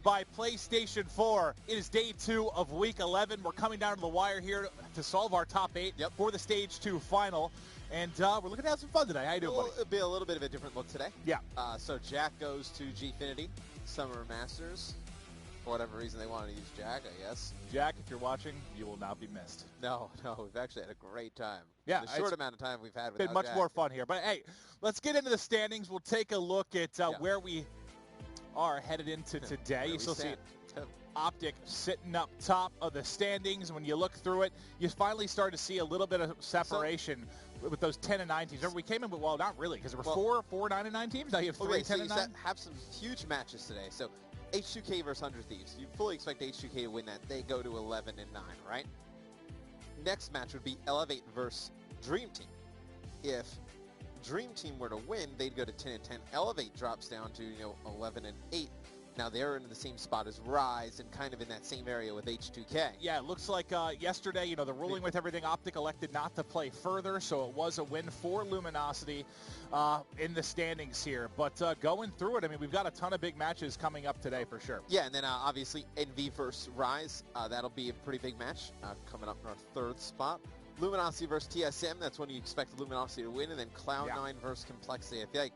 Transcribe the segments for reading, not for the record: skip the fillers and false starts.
By PlayStation 4. It is day 2 of week 11. We're coming down to the wire here to solve our top 8 for the stage 2 final. And we're looking to have some fun today. How you doing, buddy? It'll be a little bit of a different look today. Yeah. So Jack goes to Gfinity Summer Masters. For whatever reason they wanted to use Jack, I guess. Jack, if you're watching, you will not be missed. No, we've actually had a great time. Yeah. The short amount of time we've had without been much Jack. more fun here. But hey, let's get into the standings. We'll take a look at where we are headed into today. You still see Optic sitting up top of the standings. When you look through it, you finally start to see a little bit of separation with those 10 and 9 teams. Remember, we came in with, well, not really, because there were four 9 and 9 teams. Now you have 3 10 and 9. Have some huge matches today. So H2K versus 100 Thieves. You fully expect H2K to win that. They go to 11 and 9, right? Next match would be Elevate versus Dream Team. If Dream Team were to win, they'd go to 10 and 10. Elevate drops down to 11 and 8. Now they're in the same spot as Rise and kind of in that same area with H2K. Yeah, it looks like yesterday, the ruling with everything, Optic elected not to play further, so it was a win for Luminosity in the standings here. But going through it, I mean, we've got a ton of big matches coming up today for sure. Yeah, and then obviously NV versus Rise. That'll be a pretty big match coming up in our third spot. Luminosity versus TSM, that's when you expect Luminosity to win, and then Cloud9 versus Complexity. I feel like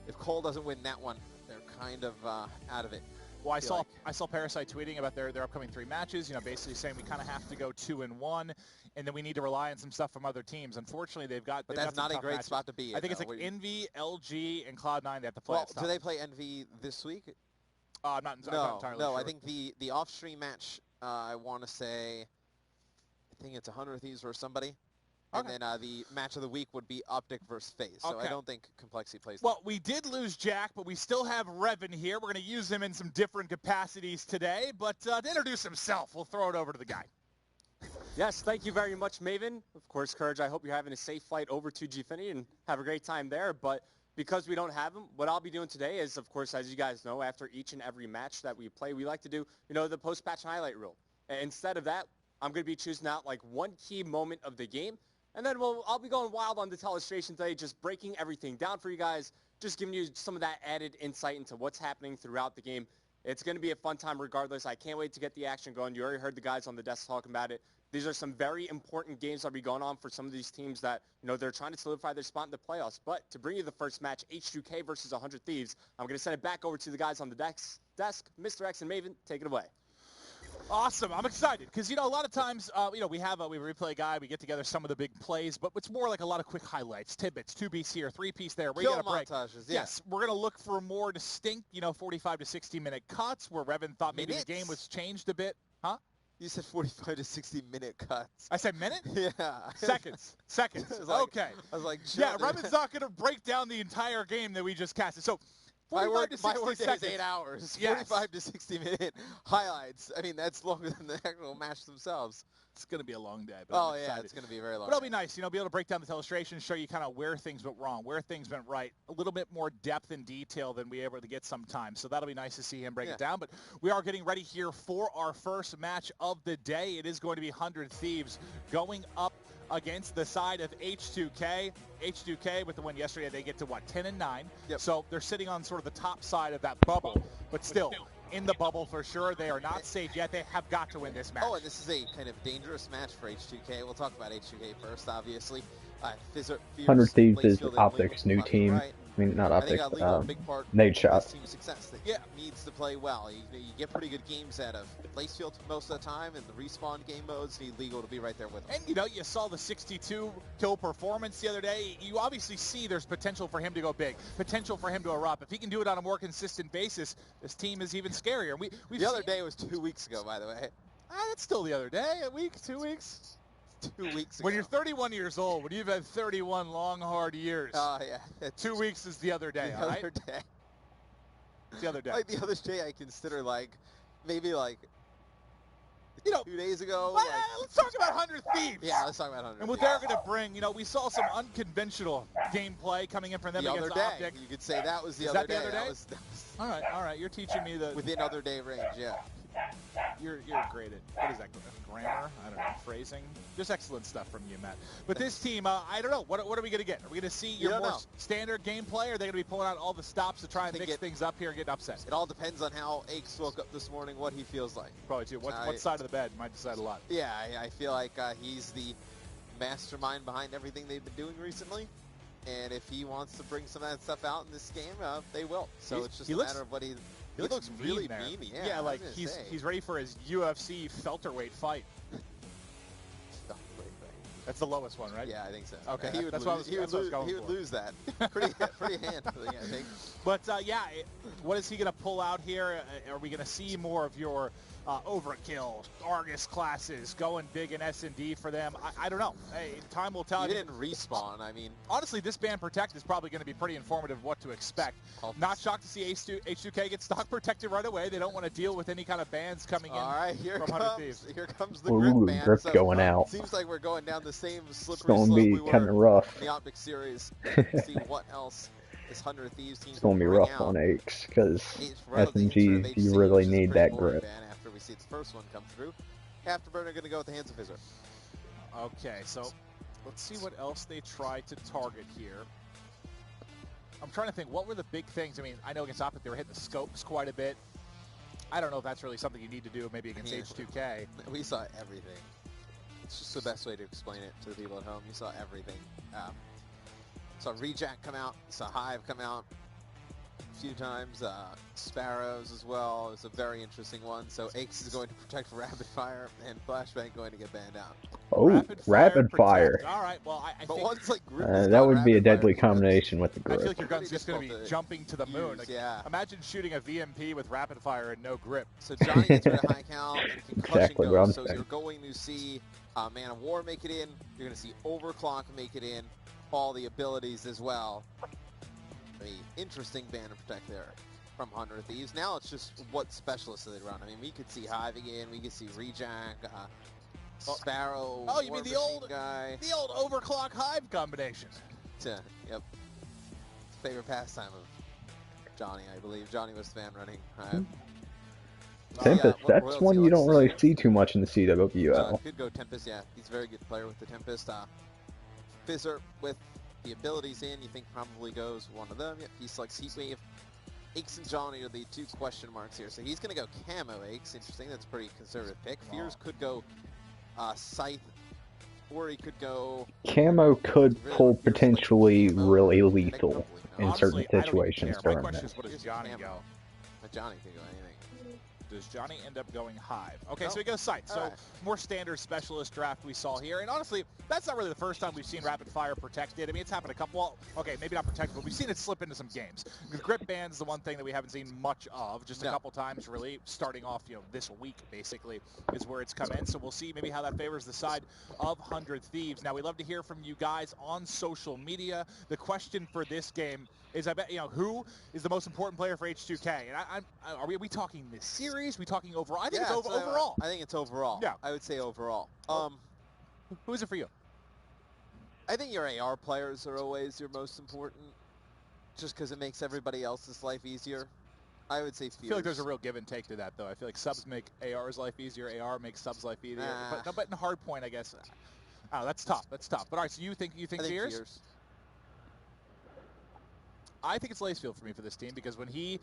if Cole doesn't win that one, they're kind of out of it. Well, I saw Parasite tweeting about their upcoming 3 matches, basically saying we kind of have to go 2-1, and then we need to rely on some stuff from other teams. Unfortunately, they've got that's not a great matches. spot to be in. I think it's like Envy, LG, and Cloud9 they have to play. Well, do they play Envy this week? I'm not entirely sure. No, I think the off-stream match, I want to say, I think it's 100 Thieves versus somebody. And then the match of the week would be Optic versus FaZe. So I don't think Complexity plays. Well, we did lose Jack, but we still have Revan here. We're going to use him in some different capacities today. But to introduce himself, we'll throw it over to the guy. Yes, thank you very much, Maven. Of course, Courage, I hope you're having a safe flight over to Gfinity and have a great time there. But because we don't have him, what I'll be doing today is, of course, as you guys know, after each and every match that we play, we like to do, the post-patch highlight reel. And instead of that, I'm going to be choosing out like one key moment of the game. And then I'll be going wild on the telestration today, just breaking everything down for you guys, just giving you some of that added insight into what's happening throughout the game. It's going to be a fun time regardless. I can't wait to get the action going. You already heard the guys on the desk talking about it. These are some very important games that will be going on for some of these teams that, they're trying to solidify their spot in the playoffs. But to bring you the first match, H2K versus 100 Thieves, I'm going to send it back over to the guys on the desk. Mr. X and Maven, take it away. Awesome. I'm excited because, a lot of times, we have a replay guy. We get together some of the big plays, but it's more like a lot of quick highlights, tidbits, 2-piece here, 3-piece there. We're going to break. Montages, yes, we're going to look for more distinct, 45 to 60-minute cuts where Revan thought maybe the game was changed a bit. Huh? You said 45 to 60-minute cuts. I said minute? Yeah. Seconds. Okay. I was like, yeah, Revan's not going to break down the entire game that we just casted. So, my work day is 8 hours. Yes. 45 to 60-minute highlights. I mean, that's longer than the actual match themselves. It's going to be a long day. But it's going to be very long. But it'll be nice, be able to break down the illustration, show you kind of where things went wrong, where things went right, a little bit more depth and detail than we ever to get sometimes. So that'll be nice to see him break it down. But we are getting ready here for our first match of the day. It is going to be 100 Thieves going up against the side of H2K. H2K with the win yesterday, they get to 10 and 9. Yep. So they're sitting on sort of the top side of that bubble, but still in the bubble for sure. They are not safe yet. They have got to win this match. Oh, and this is a kind of dangerous match for H2K. We'll talk about H2K first, obviously. 100 Thieves is Optic's new team. Right. I mean, not Optic, Nate Shot. Team success that needs to play well. You get pretty good games out of Lacefield most of the time, and the respawn game modes need Legal to be right there with them. And, you saw the 62 kill performance the other day. You obviously see there's potential for him to go big, potential for him to erupt. If he can do it on a more consistent basis, this team is even scarier. The other day was 2 weeks ago, by the way. It's still the other day. A week, 2 weeks. 2 weeks ago. When you're 31 years old, when you've had 31 long, hard years. Oh, yeah. 2 weeks is the other day, all right? Day. It's the other day. Like, the other day I consider, maybe, 2 days ago. Let's talk about 100 Thieves. Yeah, let's talk about 100 And what they're going to bring, we saw some unconventional gameplay coming in from them against Optic. You could say that was the other day. All right. You're teaching me the... Within other day range, yeah. You're great at, what is that, grammar? I don't know, phrasing? Just excellent stuff from you, Matt. But this team, I don't know. What are we going to get? Are we going to see your more standard gameplay, or are they going to be pulling out all the stops to try and mix things up here and get upset? It all depends on how Aches woke up this morning, what he feels like. Probably, too. What side of the bed might decide a lot. Yeah, I feel like he's the mastermind behind everything they've been doing recently. And if he wants to bring some of that stuff out in this game, they will. So it's just a matter of what he looks really mean. Yeah, like he's ready for his UFC welterweight fight. That's the lowest one, right? Yeah, I think so. Okay, yeah, he would lose that pretty handily, I think. But yeah, what is he going to pull out here? Are we going to see more of your overkill, Argus classes going big in S&D for them? I don't know. Hey, time will tell. He didn't respawn. I mean, honestly, this ban protect is probably going to be pretty informative of what to expect. Not shocked to see H2K get stock protected right away. They don't want to deal with any kind of bans coming in. All right, here from comes the grip ban. Grip going out. Seems like we're going down the same slippery slope. It's going to be kind of rough. In the Optic series. See what else this 100 Thieves team. It's going to be rough on Aches because SMGs, you really need that grip. After we see the first one come through, Afterburner going to go with the Hands of Fizzer. Okay, so let's see what else they try to target here. I'm trying to think, what were the big things? I mean, I know against Optic they were hitting the scopes quite a bit. I don't know if that's really something you need to do maybe against H2K. We saw everything. It's just the best way to explain it to the people at home. You saw everything. Saw Rejack come out, saw Hive come out a few times, Sparrows as well. It's a very interesting one. So Aches is going to protect Rapid Fire, and Flashbang going to get banned out. Oh, Rapid Fire. All right, well, I think one's like that would be a deadly combination with the grip. I feel like your gun's just going to be jumping to the moon. Like, imagine shooting a VMP with Rapid Fire and no grip. So Johnny gets rid of High Count and Concussion Exactly what I'm So saying. you're going to see Man of War make it in. You're going to see Overclock make it in. All the abilities as well. A interesting ban to protect there from 100 Thieves. Now it's just what specialists they run. I mean, we could see Hive again. We could see Rejack, Sparrow. Oh, you mean the old guy? The old Overclock Hive combination. Yep. Favorite pastime of Johnny, I believe. Johnny was the fan running Hive. Tempest, that's one you don't really see too much in the CWL. Could go Tempest, yeah. He's a very good player with the Tempest. Fizzer with the abilities in, you think probably goes one of them. Yep, he selects Heatwave. Aches and Johnny are the two question marks here. So he's going to go Camo Aches. Interesting, that's a pretty conservative pick. Fears could go Scythe, or he could go... Camo could pull potentially really lethal in certain situations during My question that. is, what does Johnny go? Johnny could go anything. Does Johnny end up going Hive? Okay, so he goes Scythe. So more standard specialist draft we saw here. And honestly, that's not really the first time we've seen Rapid Fire protected. I mean, it's happened a couple, well, okay, maybe not protected, but we've seen it slip into some games. The grip ban is the one thing that we haven't seen much of, just a couple times really, starting off, this week, basically, is where it's come in. So we'll see maybe how that favors the side of 100 Thieves. Now, we'd love to hear from you guys on social media. The question for this game is, I bet, who is the most important player for H2K? And are we talking this series? Are we talking overall? I think it's overall. I think it's overall. Yeah. I would say overall. Who is it for you? I think your AR players are always your most important, just because it makes everybody else's life easier. I would say Fears. I feel like there's a real give and take to that, though. I feel like subs make AR's life easier, AR makes subs' life easier. But in hard point, I guess. Oh, that's tough. That's tough. But all right, so you think Fears? I think it's Lacefield for me for this team, because when he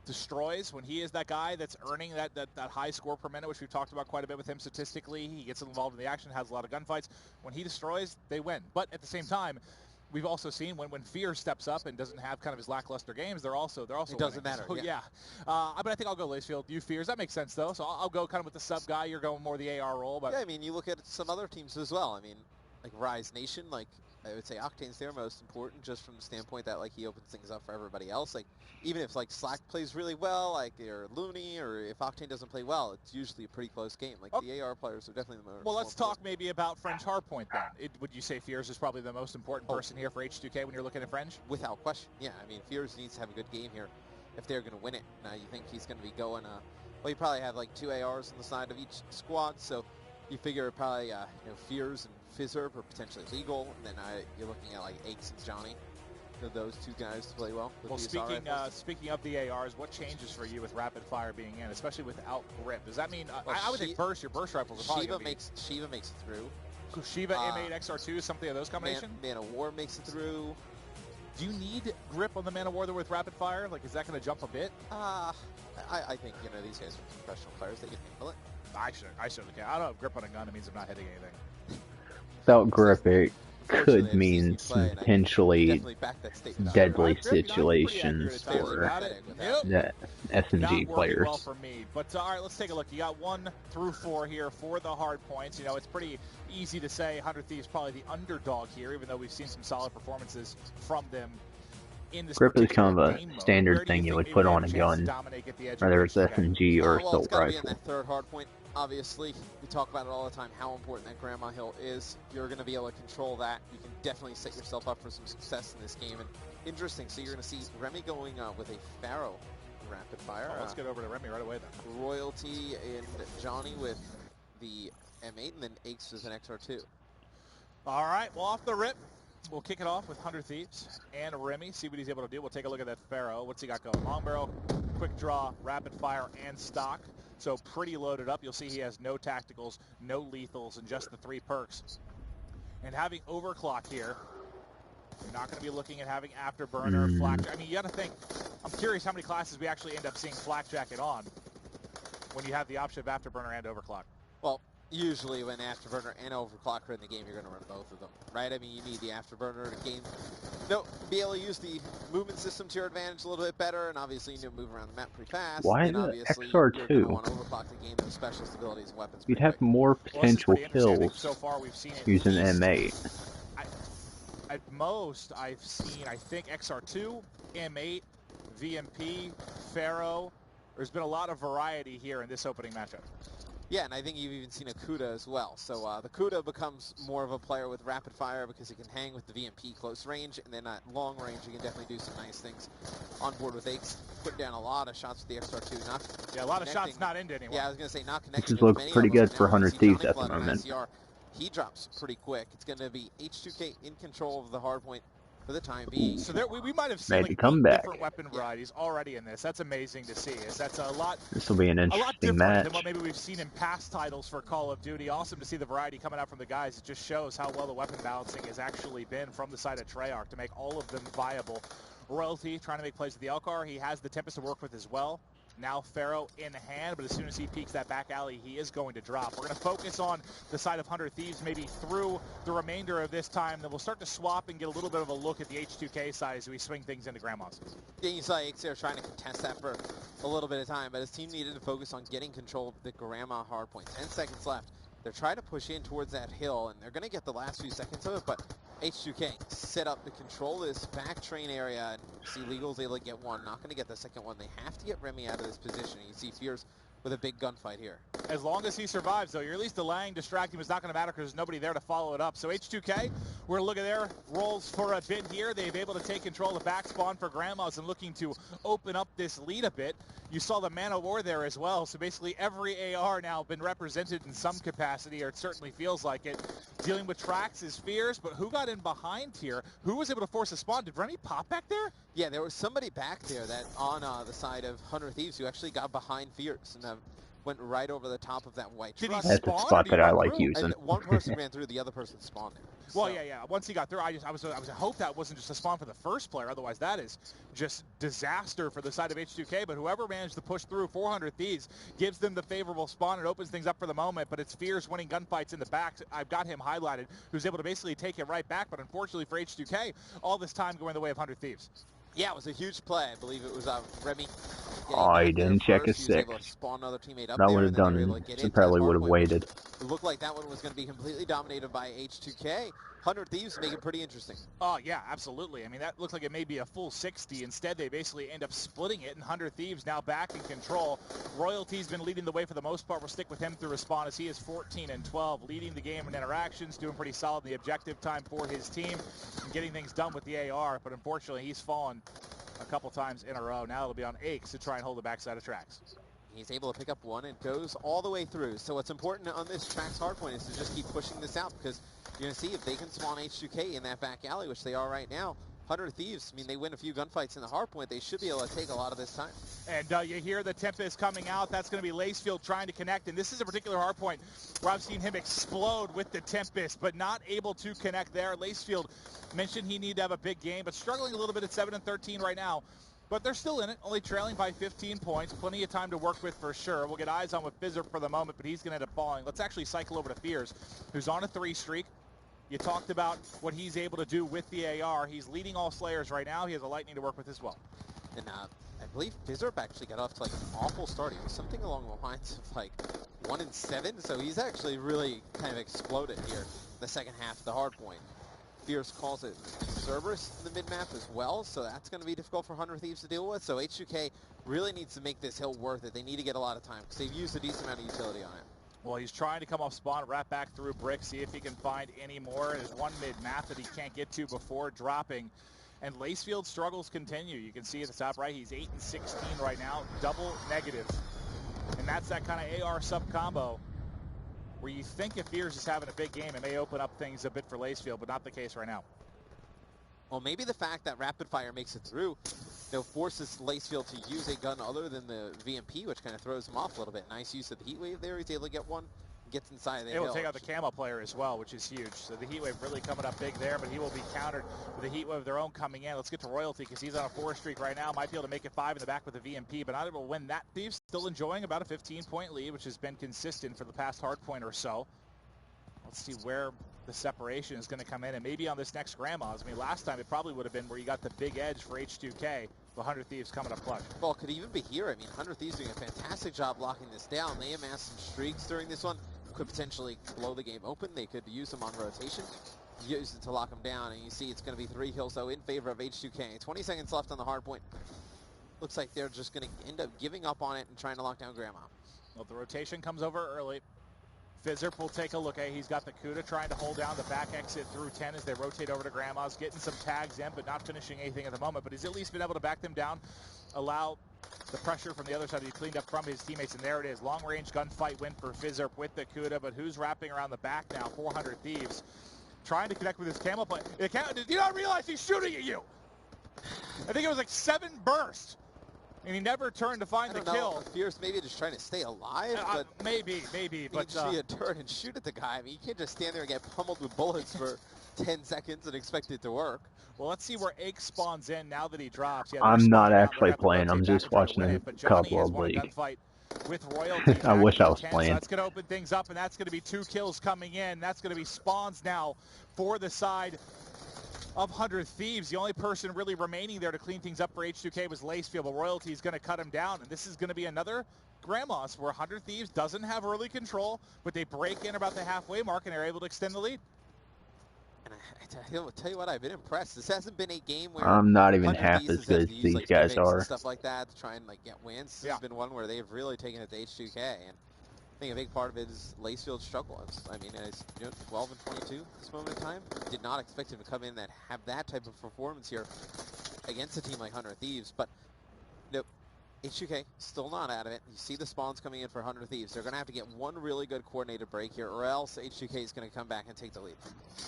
destroys, when he is that guy that's earning that high score per minute, which we've talked about quite a bit with him statistically, he gets involved in the action, has a lot of gunfights. When he destroys, they win. But at the same time, we've also seen when Fear steps up and doesn't have kind of his lackluster games, they're also it doesn't winning. matter. So, yeah. But I think I'll go Lacefield. You Fears, that makes sense though. So I'll go kind of with the sub guy. You're going more the AR role, but yeah, I mean, you look at some other teams as well. I mean, like Rise Nation, like I would say Octane's their most important, just from the standpoint that like he opens things up for everybody else. Like even if like Slack plays really well, like or Looney, or if Octane doesn't play well, it's usually a pretty close game. Like the AR players are definitely the most. Well, let's talk maybe about French Hardpoint then. Would you say Fears is probably the most important person here for H2K when you're looking at French? Without question, yeah. I mean, Fears needs to have a good game here if they're going to win it. Now you think he's going to be going? Well, you probably have like 2 ARs on the side of each squad, so you figure probably Fears and Fizzer are potentially legal, and then you're looking at like Aches and Johnny. those two guys to play well. Well, speaking of the ARs, what changes for you with rapid fire being in, especially without grip? Does that mean I would think your burst rifles are probably Shiva makes it through. Shiva M8 XR2 is something of those combination. Man of War makes it through. Do you need grip on the Man of War though with rapid fire? Like, is that going to jump a bit? I think these guys are professional players. They can handle it. I certainly can. I don't have grip on a gun. It means I'm not hitting anything. Without grip, it could mean some potentially deadly situations for the SMG players. Well for me. But all right, let's take a look. You got 1 through 4 here for the hard points. It's pretty easy to say 100 Thieves probably the underdog here, even though we've seen some solid performances from them in this. Grip is kind of a standard thing you would put on a gun, whether it's SMG or assault rifle. That third hard point. Obviously, we talk about it all the time, how important that Grandma Hill is. You're going to be able to control that. You can definitely set yourself up for some success in this game. And interesting, so you're going to see Remy going with a Pharaoh rapid fire. Let's get over to Remy right away then. Royalty and Johnny with the M8, and then Aches with an XR2. All right, well, off the rip, we'll kick it off with 100 Thieves and Remy, see what he's able to do. We'll take a look at that Pharaoh. What's he got going? Long barrel, quick draw, rapid fire, and stock. So pretty loaded up. You'll see he has no tacticals, no lethals, and just the 3 perks. And having overclock here, you're not going to be looking at having afterburner, flak. I mean, you got to think. I'm curious how many classes we actually end up seeing flak jacket on when you have the option of afterburner and overclock. Well, usually when afterburner and overclock are in the game, you're going to run both of them, right? I mean, you need the afterburner to gain, be able to use the movement system to your advantage a little bit better, and obviously you need to move around the map pretty fast. Why the XR2? You'd have more potential kills so far we've seen it using M8. At most, I've seen, I think, XR2, M8, VMP, Pharaoh. There's been a lot of variety here in this opening matchup. Yeah, and I think you've even seen a Kuda as well. So the Kuda becomes more of a player with rapid fire because he can hang with the VMP close range, and then at long range he can definitely do some nice things on board with Aches. Put down a lot of shots with the XR2. Yeah, a lot of shots not into anyone. Yeah, I was going to say not connecting. This looks pretty good for 100 Thieves at the moment. He drops pretty quick. It's going to be H2K in control of the hard point for the time being. So there, we might have seen like different weapon varieties already in this. That's amazing to see. That's a lot. This will be an interesting match than what maybe we've seen in past titles for Call of Duty. Awesome to see the variety coming out from the guys. It just shows how well the weapon balancing has actually been from the side of Treyarch to make all of them viable. Royalty trying to make plays with the Elcar. He has the Tempest to work with as well. Now Pharaoh in hand, but as soon as he peeks that back alley, he is going to drop. We're going to focus on the side of 100 Thieves maybe through the remainder of this time. Then we'll start to swap and get a little bit of a look at the H2K side as we swing things into Grandma's. Yeah, you saw Aches there trying to contest that for a little bit of time, but his team needed to focus on getting control of the Grandma hardpoint. 10 seconds left. They're trying to push in towards that hill, and they're going to get the last few seconds of it, but H2K set up to control this back train area, and see Legal's able to get one. Not going to get the second one. They have to get Remy out of this position. You see Fears with a big gunfight here. As long as he survives, though, you're at least delaying, distracting is not going to matter because there's nobody there to follow it up. So H2K, we're looking at their roles for a bit here. They've been able to take control of the back spawn for Grandma's and looking to open up this lead a bit. You saw the Man of War there as well. So basically every AR now been represented in some capacity, or it certainly feels like it. Dealing with Trax is Fears, but who got in behind here? Who was able to force a spawn? Did Remy pop back there? Yeah, there was somebody back there that on the side of 100 Thieves who actually got behind Fears and went right over the top of that white truck. That's the spot that I like using. And one person ran through, the other person spawned there. Well, yeah. Once he got through, I hope that wasn't just a spawn for the first player. Otherwise, that is just disaster for the side of H2K. But whoever managed to push through 400 Thieves gives them the favorable spawn and opens things up for the moment. But it's Fears winning gunfights in the back. I've got him highlighted, who's able to basically take it right back. But unfortunately for H2K, all this time going the way of 100 Thieves. Yeah, it was a huge play. I believe it was Remy. Oh, he didn't check his 6. That would have done, so probably would have waited. It looked like that one was going to be completely dominated by H2K. 100 Thieves make it pretty interesting. Oh, yeah, absolutely. I mean, that looks like it may be a full 60. Instead, they basically end up splitting it, and 100 Thieves now back in control. Royalty's been leading the way for the most part. We'll stick with him through respawn as he is 14 and 12, leading the game in interactions, doing pretty solid in the objective time for his team, and getting things done with the AR. But unfortunately, he's fallen a couple times in a row. Now it'll be on Aches to try and hold the backside of Trax. He's able to pick up one and goes all the way through. So what's important on this Trax hardpoint is to just keep pushing this out, because you're going to see if they can spawn H2K in that back alley, which they are right now. 100 Thieves, I mean, they win a few gunfights in the hardpoint. They should be able to take a lot of this time. And you hear the Tempest coming out. That's going to be Lacefield trying to connect. And this is a particular hardpoint where I've seen him explode with the Tempest, but not able to connect there. Lacefield mentioned he needed to have a big game, but struggling a little bit at 7-13 right now. But they're still in it, only trailing by 15 points. Plenty of time to work with for sure. We'll get eyes on with Fizzer for the moment, but he's going to end up falling. Let's actually cycle over to Fears, who's on a 3 streak. You talked about what he's able to do with the AR. He's leading all Slayers right now. He has a Lightning to work with as well. And I believe Fizzerp actually got off to like an awful start. He was something along the lines of like 1-7. So he's actually really kind of exploded here in the second half of the hard point. Fierce calls it Cerberus in the mid-map as well, so that's going to be difficult for 100 Thieves to deal with. So H2K really needs to make this hill worth it. They need to get a lot of time because they've used a decent amount of utility on it. Well, he's trying to come off spawn, wrap back through brick, see if he can find any more. There's one mid-map that he can't get to before dropping. And Lacefield's struggles continue. You can see at the top right, he's 8-16 right now, double negative. And that's that kind of AR sub-combo where you think if Fears is having a big game, it may open up things a bit for Lacefield, but not the case right now. Well, maybe the fact that rapid fire makes it through, forces Lacefield to use a gun other than the VMP, which kind of throws him off a little bit. Nice use of the heat wave there. He's able to get one, gets inside the hill. It will take out the camo player as well, which is huge. So the heat wave really coming up big there, but he will be countered with a heat wave of their own coming in. Let's get to Royalty because he's on a 4 streak right now. Might be able to make it 5 in the back with the VMP, but not able to win that. Thieves still enjoying about a 15-point lead, which has been consistent for the past hardpoint or so. Let's see where the separation is going to come in, and maybe on this next Grandma's. I mean, last time it probably would have been where you got the big edge for H2K. The 100 Thieves coming up clutch. Well, it could even be here. I mean, 100 Thieves doing a fantastic job locking this down. They amassed some streaks during this one. Could potentially blow the game open. They could use them on rotation, use it to lock them down, and you see it's going to be 3 kills, though, in favor of H2K. 20 seconds left on the hard point. Looks like they're just going to end up giving up on it and trying to lock down Grandma. Well, the rotation comes over early. Fizzerp will take a look at. He's got the Kuda trying to hold down the back exit through 10 as they rotate over to Grandma's, getting some tags in, but not finishing anything at the moment. But he's at least been able to back them down, allow the pressure from the other side to be cleaned up from his teammates, and there it is. Long-range gunfight win for Fizzerp with the Kuda, but who's wrapping around the back now? 400 Thieves trying to connect with his camo play. Did you not realize he's shooting at you? I think it was like 7 bursts. And he never turned to find the kill. Fierce maybe just trying to stay alive, but maybe. But you see a turn and shoot at the guy. I mean, you can't just stand there and get pummeled with bullets for 10 seconds and expect it to work. Well, let's see where Ake spawns in now that he drops. Yeah, I'm not actually playing. I'm just watching a couple of league. With Royalty, I wish I was playing. So that's going to open things up, and that's going to be 2 kills coming in. That's going to be spawns now for the side of 100 Thieves. The only person really remaining there to clean things up for H2K was Lacefield, but Royalty is going to cut him down, and this is going to be another Grandma's where 100 Thieves doesn't have early control, but they break in about the halfway mark and are able to extend the lead. And I tell you what, I've been impressed. This hasn't been a game where I'm not even half as good as these guys are. Stuff like that to try and like get wins. This has been one where they've really taken it to H2K, and I think a big part of it is Lacefield's struggle. I mean, it's 12 and 22 at this moment in time. Did not expect him to come in and have that type of performance here against a team like 100 Thieves, but H2K still not out of it. You see the spawns coming in for 100 Thieves. They're going to have to get one really good coordinated break here, or else H2K is going to come back and take the lead.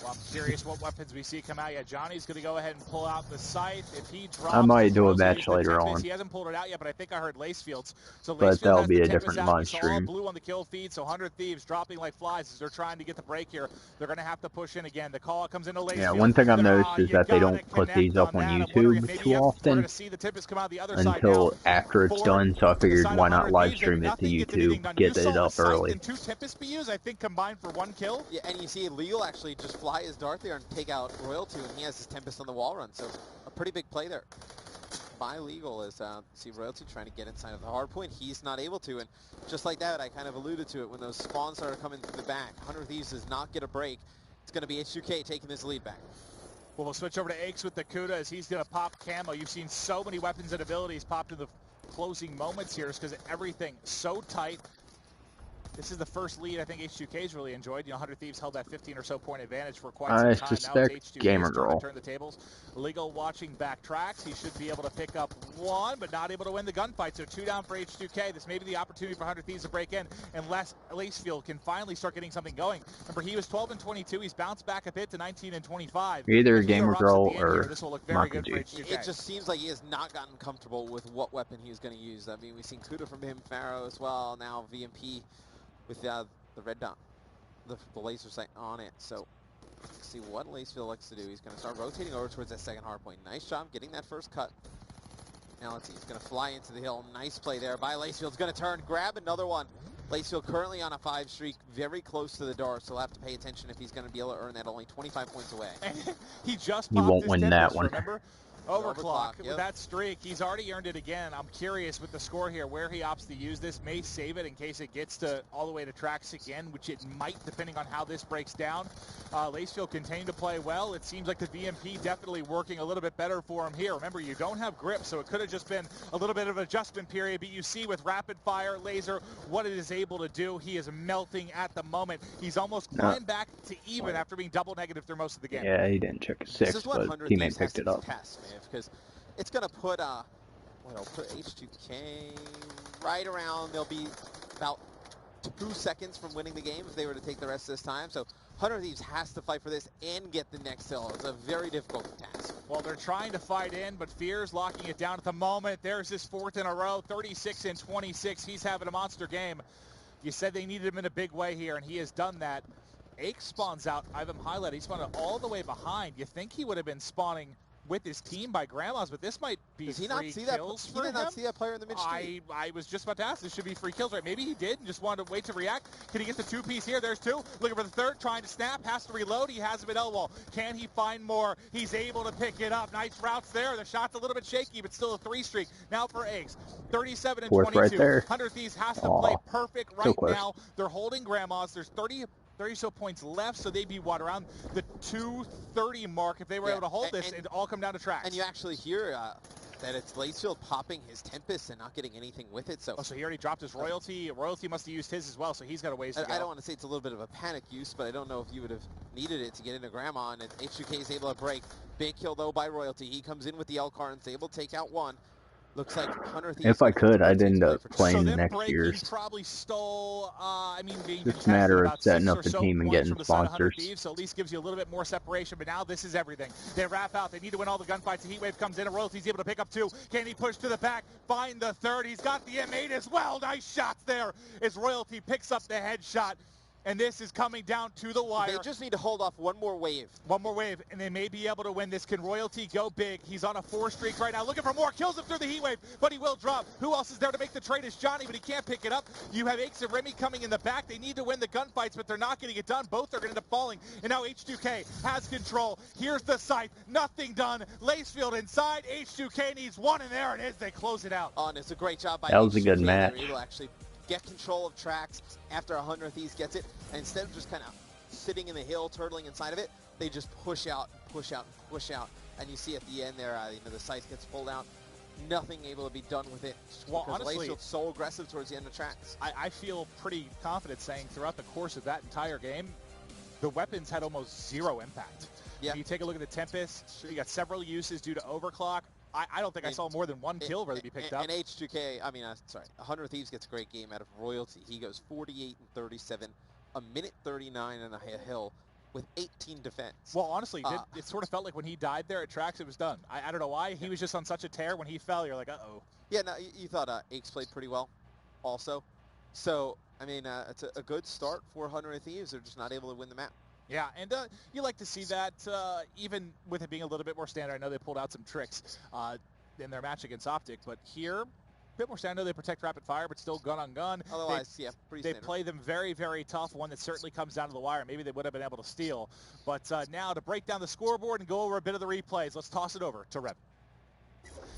Well, I'm curious what weapons we see come out. Yeah, Johnny's going to go ahead and pull out the scythe. If he drops, I might do a match later on. He hasn't pulled it out yet, but I think I heard Lacefield's. So but that'll be a different live stream. Blue on the kill feed, so 100 Thieves dropping like flies as they're trying to get the break here. They're going to have to push in again. The call comes into Lacefield. Yeah, one thing I've noticed is that they don't put these up on YouTube too often until after it's done, so I figured why not live stream it to YouTube, get it up early. And 2 Tempest BUs, I think, combined for 1 kill. Yeah, and you see Legal actually just fly his dart there and take out Royalty, and he has his Tempest on the wall run, so a pretty big play there by Legal as see Royalty trying to get inside of the hard point. He's not able to, and just like that, I kind of alluded to it, when those spawns started coming through the back, 100 Thieves does not get a break. It's going to be H2K taking this lead back. Well, we'll switch over to Akes with the Kuda as he's going to pop camo. You've seen so many weapons and abilities popped in the closing moments here because everything so tight. This is the first lead I think H2K's really enjoyed. You know, 100 Thieves held that 15 or so point advantage for quite some time. Now it's H2K's Gamer turn Girl. to turn the tables. Legal watching back tracks. He should be able to pick up one, but not able to win the gunfight. So 2 down for H2K. This may be the opportunity for 100 Thieves to break in unless Lacefield can finally start getting something going. Remember, he was 12 and 22. He's bounced back a bit to 19 and 25. Either Gamer Girl or this will look very good for H2K. It just seems like he has not gotten comfortable with what weapon he's going to use. I mean, we've seen Kuda from him, Pharaoh as well. Now VMP with the red dot, the laser sight on it. So let's see what Lacefield likes to do. He's going to start rotating over towards that second hard point. Nice job getting that first cut. Now let's see, he's going to fly into the hill. Nice play there by Lacefield. He's going to turn, grab another one. Lacefield currently on a 5 streak, very close to the door, so he'll have to pay attention if he's going to be able to earn that, only 25 points away. He just popped won't his win that one. Remember? Overclock. Yep. With that streak, he's already earned it again. I'm curious with the score here where he opts to use this. May save it in case it gets to all the way to tracks again, which it might depending on how this breaks down. Lacefield continuing to play well. It seems like the VMP definitely working a little bit better for him here. Remember, you don't have grip, so it could have just been a little bit of an adjustment period, but you see with rapid fire laser what it is able to do. He is melting at the moment. He's almost climbed back to even after being double negative through most of the game. Yeah, he didn't check his 6, but teammate picked it up. Because it's going to put it'll put H2K right around. They'll be about 2 seconds from winning the game if they were to take the rest of this time. So 100 Thieves has to fight for this and get the next hill. It's a very difficult task. Well, they're trying to fight in, but Fear's locking it down at the moment. There's his 4th in a row, 36 and 26. He's having a monster game. You said they needed him in a big way here, and he has done that. Ake spawns out. I have him highlighted. He spawned all the way behind. You think he would have been spawning with his team by Grandma's, but this might be Does he free not see that? kills He for did him? not see that player in the mid-street. I was just about to ask. This should be free kills, right? Maybe he did and just wanted to wait to react. Can he get the 2-piece here? There's 2. Looking for the 3rd, trying to snap, has to reload. He has him at L-wall. Can he find more? He's able to pick it up. Nice routes there. The shot's a little bit shaky, but still a 3 streak. Now for Eggs. 37 and 22. Right there. 100 Thieves has to play perfect right so now. They're holding Grandma's. There's 30 so points left, so they'd be around the 230 mark if they were able to hold this and all come down to tracks. And you actually hear that it's Lacefield popping his Tempest and not getting anything with it. So, so he already dropped his Royalty. Royalty must have used his as well, so he's got a ways to go. I don't want to say it's a little bit of a panic use, but I don't know if you would have needed it to get into Grandma, and H2K is able to break. Big kill, though, by Royalty. He comes in with the L cartons, able to take out 1. Looks like 100 Thieves. If I could, I'd end up playing the next year's. Probably stole, it's a matter of setting up the team and getting sponsors. Thieves, so at least gives you a little bit more separation, but now this is everything. They wrap out. They need to win all the gunfights. The Heatwave comes in, and Royalty's able to pick up 2. Can he push to the back, find the 3rd? He's got the M8 as well. Nice shots there as Royalty picks up the headshot. And this is coming down to the wire. They just need to hold off one more wave. One more wave, and they may be able to win this. Can Royalty go big? He's on a 4 streak right now, looking for more. Kills him through the heat wave, but he will drop. Who else is there to make the trade? Is Johnny, but he can't pick it up. You have Aches and Remy coming in the back. They need to win the gunfights, but they're not getting it done. Both are going to end up falling. And now H2K has control. Here's the site. Nothing done. Lacefield inside. H2K needs 1, and there it is. They close it out. Oh, and it's a great job by That was H2K. a good match. They were able to actually get control of tracks after 100 Thieves gets it, and instead of just kind of sitting in the hill, turtling inside of it, they just push out, push out, push out, and you see at the end there, the sight gets pulled out, nothing able to be done with it. Well, because honestly, Lacefield's so aggressive towards the end of tracks. I feel pretty confident saying throughout the course of that entire game, the weapons had almost 0 impact. Yeah. If you take a look at the Tempest, you got several uses due to overclock. I don't think I saw more than 1 kill really be picked up. And H2K, 100 Thieves gets a great game out of Royalty. He goes 48 and 37, a minute 39 and a hill with 18 defense. Well, honestly, it sort of felt like when he died there at tracks, it was done. I don't know why. He was just on such a tear. When he fell, you're like, uh-oh. Yeah, no, you thought Aches played pretty well also. So, it's a good start for 100 Thieves. They're just not able to win the map. Yeah, and you like to see that even with it being a little bit more standard. I know they pulled out some tricks in their match against Optic, but here, a bit more standard. they protect rapid fire, but still gun on gun. Otherwise, pretty standard. They play them very, very tough, one that certainly comes down to the wire. Maybe they would have been able to steal. But now to break down the scoreboard and go over a bit of the replays, let's toss it over to Reb.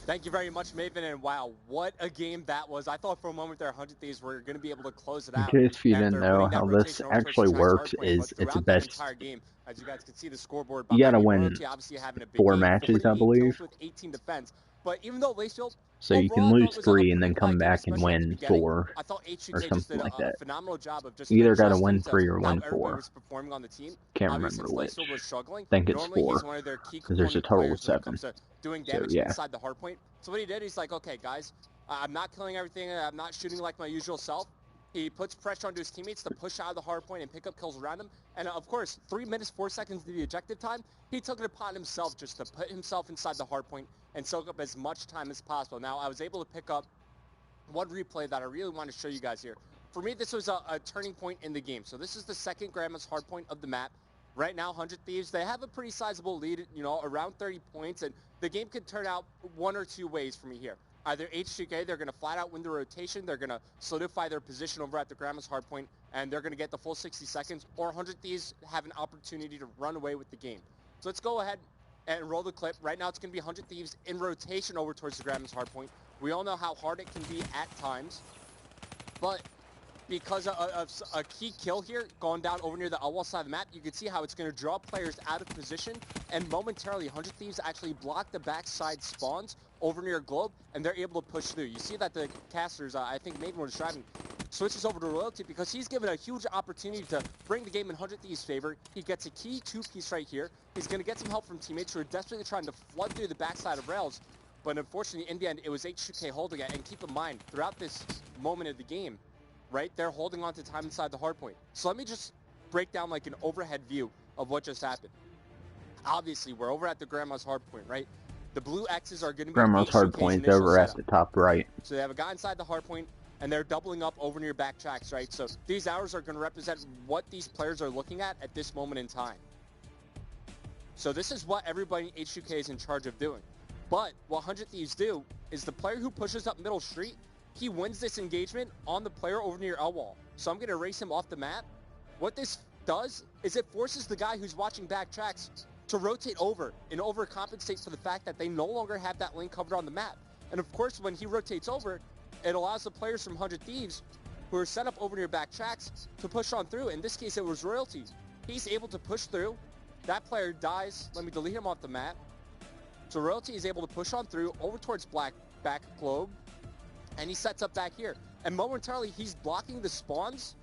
Thank you very much, Maven, and wow, what a game that was. I thought for a moment there 100 Thieves were going to be able to close it out. In case you didn't know how this actually works, is it's a best. Game, as you guys can see the scoreboard, you gotta win obviously having a big 4 game, matches, I believe. with 18 defense. But even though Lacefield, so you can lose 3 and then come back and win 4 I thought or something like that. Phenomenal job of just You either got to adjusting win 3 or how win everybody 4. was performing on the team. Can't Obviously, remember which. Lacefield was struggling. I think it's Normally, 4. he's one of their key Because there's a total of 7. when it comes to doing damage inside the hard point. So what he did, he's like, okay, guys, I'm not killing everything. I'm not shooting like my usual self. He puts pressure onto his teammates to push out of the hard point and pick up kills around him. And of course, 3 minutes, 4 seconds to the objective time, he took it upon himself just to put himself inside the hard point and soak up as much time as possible. Now, I was able to pick up one replay that I really want to show you guys here. For me, this was a turning point in the game. So this is the second Grandma's hard point of the map. Right now, 100 Thieves, they have a pretty sizable lead, you know, around 30 points. And the game could turn out one or two ways for me here. Either H2K, they're going to flat out win the rotation, they're going to solidify their position over at the Grandma's hardpoint, and they're going to get the full 60 seconds, or 100 Thieves have an opportunity to run away with the game. So let's go ahead and roll the clip. Right now it's going to be 100 Thieves in rotation over towards the Grandma's hardpoint. We all know how hard it can be at times, but because of a key kill here going down over near the wall side of the map, you can see how it's going to draw players out of position, and momentarily 100 Thieves actually block the backside spawns over near Globe, and they're able to push through. You see that the casters, I think Maven was driving, switches over to Royalty because he's given a huge opportunity to bring the game in 100 Thieves' favor. He gets a key 2-piece right here. He's going to get some help from teammates who are desperately trying to flood through the backside of Rails, but unfortunately, in the end, it was H2K holding it. And keep in mind, throughout this moment of the game, right, they're holding on to time inside the hardpoint. So let me just break down like an overhead view of what just happened. Obviously, we're over at the Grandma's hardpoint, right? The blue X's are going to be Grandma's hardpoint over at the top right. So they have a guy inside the hardpoint, and they're doubling up over near back tracks, right? So these hours are going to represent what these players are looking at this moment in time. So this is what everybody in H2K is in charge of doing. But what 100 Thieves do is the player who pushes up middle street, he wins this engagement on the player over near L wall. So I'm going to erase him off the map. What this does is it forces the guy who's watching back tracks to rotate over and overcompensate for the fact that they no longer have that lane covered on the map. And of course, when he rotates over, it allows the players from 100 Thieves who are set up over near back tracks to push on through. In this case, it was Royalty. He's able to push through. That player dies. Let me delete him off the map. So Royalty is able to push on through over towards back Globe, and he sets up back here. And momentarily, he's blocking the spawns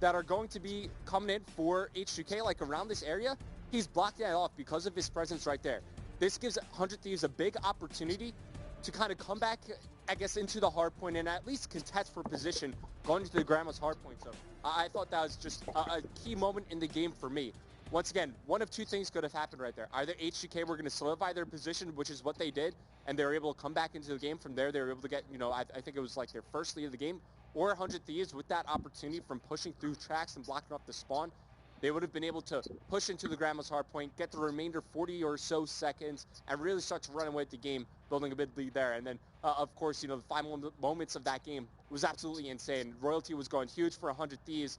that are going to be coming in for H2K, like around this area. He's blocking that off because of his presence right there. This gives 100 Thieves a big opportunity to kind of come back, I guess, into the hard point and at least contest for position going into the Grandma's hard point. So I thought that was just a key moment in the game for me. Once again, one of two things could have happened right there. Either H2K were going to solidify their position, which is what they did, and they were able to come back into the game. From there, they were able to get, you know, I think it was like their first lead of the game, or 100 Thieves with that opportunity from pushing through tracks and blocking up the spawn. They would have been able to push into the Grandma's hardpoint, get the remainder 40 or so seconds, and really start to run away with the game, building a big lead there. And then, of course, you know, the final moments of that game was absolutely insane. Royalty was going huge for 100 Thieves.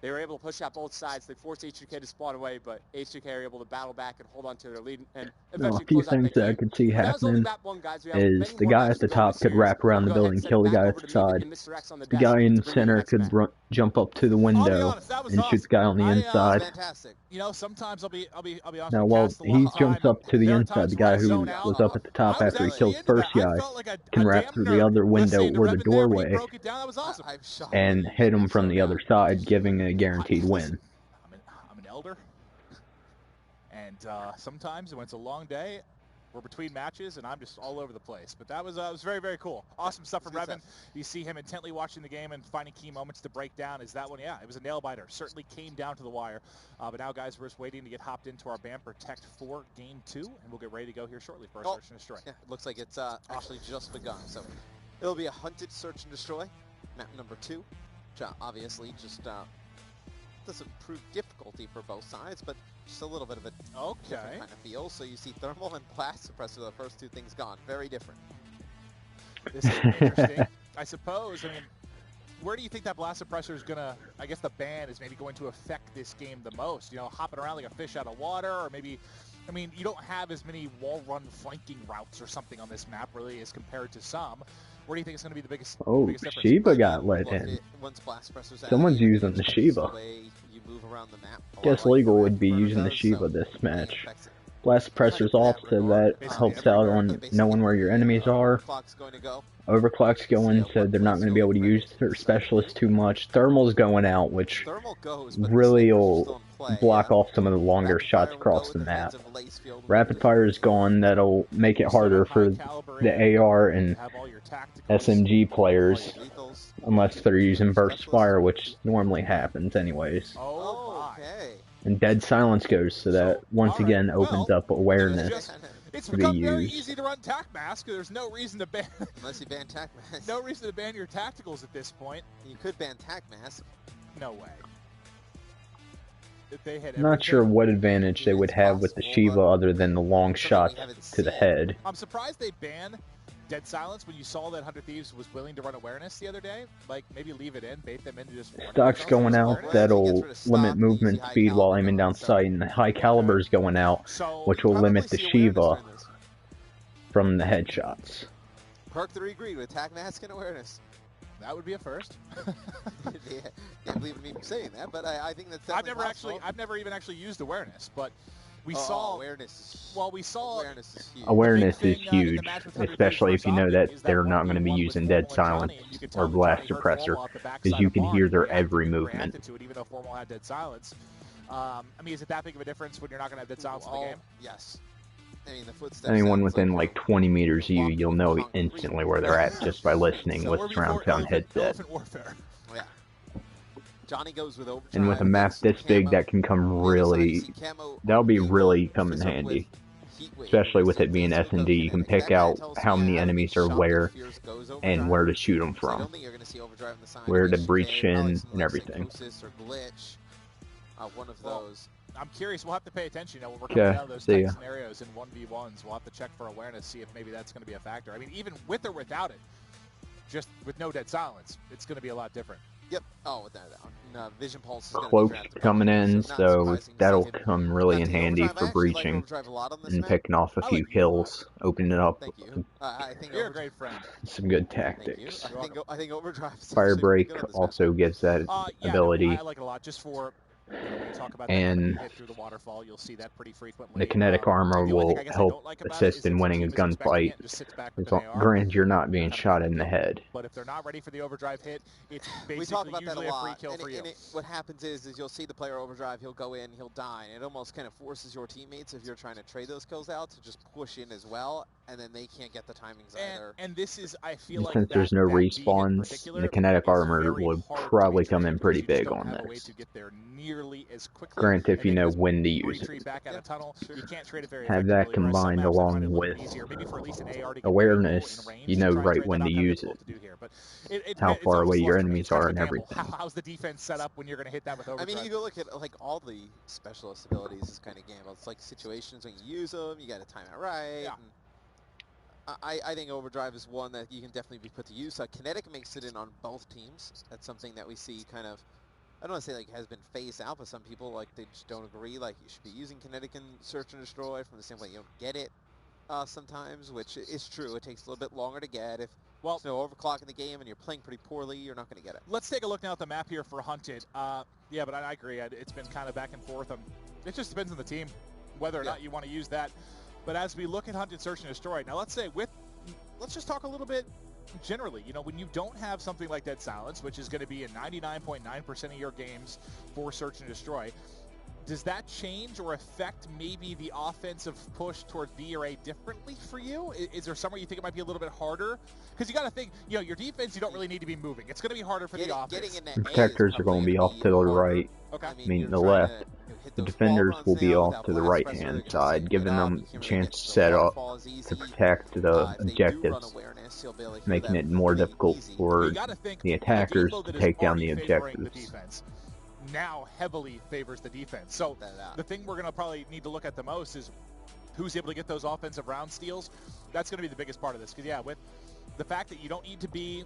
They were able to push out both sides. They forced H2K to spawn away, but H2K were able to battle back and hold on to their lead. And eventually a few things that I could see happening is the guy at the top could wrap around the building, kill the guy at the side. The guy in the center could jump up to the window and shoot the guy on the inside. You know, sometimes I'll be honest. Now, while he jumps up to the inside, the guy who was up at the top after he kills the first guy can wrap through the other window or the doorway and hit him from the other side, giving a guaranteed win. I'm an elder, and sometimes when it's a long day, we're between matches, and I'm just all over the place. But that was very, very cool. Awesome stuff from Revan. You see him intently watching the game and finding key moments to break down. Is that one? Yeah, it was a nail-biter. Certainly came down to the wire. But now, guys, we're just waiting to get hopped into our BAM Protect 4 Game 2, and we'll get ready to go here shortly for our Search and Destroy. Yeah, it looks like it's actually just begun. So it'll be a hunted Search and Destroy, map number 2, which obviously just doesn't prove difficulty for both sides, but just a little bit of a different kind of feel. So you see thermal and blast suppressor, the first two things gone. Very different. This is interesting. I suppose, I mean, where do you think that blast suppressor is going to, I guess the ban is maybe going to affect this game the most? You know, hopping around like a fish out of water, or maybe, I mean, you don't have as many wall run flanking routes or something on this map really as compared to some. Where do you think it's going to be the biggest difference? Shiva got let in. Someone's using the Shiva. Guess Legal would be using the Shiva this match. blast suppressors off, so that helps out on knowing where your enemies are. Overclock's going, so they're not going to be able to use their specialists too much. Thermal's going out, which really will block off some of the longer shots across the map. Rapid fire is gone, that'll make it harder for the AR and SMG players, unless they're using burst fire, which normally happens anyways. And dead silence goes, so that once again opens up awareness. It's become very easy to run Tac Mask. There's no reason to ban. Unless you ban Tac Mask. No reason to ban your tacticals at this point. You could ban Tac Mask. No way. If they had not sure what advantage they would have with the Shiva other than the long shots to the head. I'm surprised they banned Dead Silence when you saw that 100 Thieves was willing to run awareness the other day. Like, maybe leave it in, bait them into just... Stock's going out, that'll limit movement speed while aiming down sight, and the high caliber's going out, which will limit the Shiva from the headshots. Perk 3 agreed with Tac Mask and awareness. That would be a first. Yeah, can't believe me saying that, but I think that's definitely I've never even actually used awareness, but we saw awareness. Well, we saw awareness is huge. Awareness is huge, especially if you know that they're not going to be using Dead Silence or Blast Suppressor, because you can hear their every movement. Even though Formal had Dead Silence, I mean, is it that big of a difference when you're not going to have Dead Silence in the game? Yes. I mean, the footsteps. Anyone within like 20 meters of you, you'll know instantly where they're at just by listening with surround sound headset. Yeah. Johnny goes with overdrive. And with a map this big, that can come really, that'll be really come in handy. Especially with it being S&D, you can pick out how many enemies are where and where to shoot them from, where to breach in and everything. One of those. I'm curious. We'll have to pay attention. You know, when we're coming out of those type scenarios in 1v1s, we'll have to check for awareness, see if maybe that's going to be a factor. I mean, even with or without it, just with no Dead Silence, it's going to be a lot different. Yep. Oh, without a doubt. Vision Pulse is Cloak's coming in, so that'll come really in handy for breaching and picking off a few kills, opening it up. You're a great friend. Some good tactics. I think overdrive. Fire break also gives that ability. I like it a lot just for. And through the waterfall, you'll see that pretty frequently. The kinetic armor will help assist in winning a gunfight. Granted, you're not being shot in the head. But if they're not ready for the overdrive hit, it's basically usually a free kill for you. What happens is you'll see the player overdrive, he'll go in, he'll die, and it almost kind of forces your teammates, if you're trying to trade those kills out, to just push in as well, and then they can't get the timings either. And this is, I feel like, since there's no respawns, the kinetic armor would probably come in pretty big on this. Granted, if you know when to use it. Have that combined along with awareness, you know right when to use it. How far away your enemies are and everything. How's the defense set up when you're going to hit that with overdrive? I mean, you go look at like all the specialist abilities, this kind of game. It's like situations when you use them, you got to time it right. Yeah. I think overdrive is one that you can definitely be put to use. Kinetic makes it in on both teams. That's something that we see kind of, I don't want to say like has been phased out, but some people like they just don't agree. Like you should be using kinetic in search and destroy from the same way you don't get it sometimes, which is true. It takes a little bit longer to get. If there's no overclock in the game and you're playing pretty poorly, you're not going to get it. Let's take a look now at the map here for Hunted. Yeah, but I agree. It's been kind of back and forth. It just depends on the team whether or not you want to use that. But as we look at Hunted Search and Destroy, now let's just talk a little bit generally. You know, when you don't have something like Dead Silence, which is going to be in 99.9% of your games for Search and Destroy, does that change or affect maybe the offensive push towards B or A differently for you? Is there somewhere you think it might be a little bit harder? Because you got to think, you know, your defense, you don't really need to be moving. It's going to be harder for the offense. The protectors are going to be off to the right. Okay. I mean, the left. The defenders will be off to the right-hand side, giving them a chance to set up to protect the objectives, making it more difficult for the attackers to take down the objectives. Now heavily favors the defense. So the thing we're going to probably need to look at the most is who's able to get those offensive round steals. That's going to be the biggest part of this. Because, yeah, with the fact that you don't need to be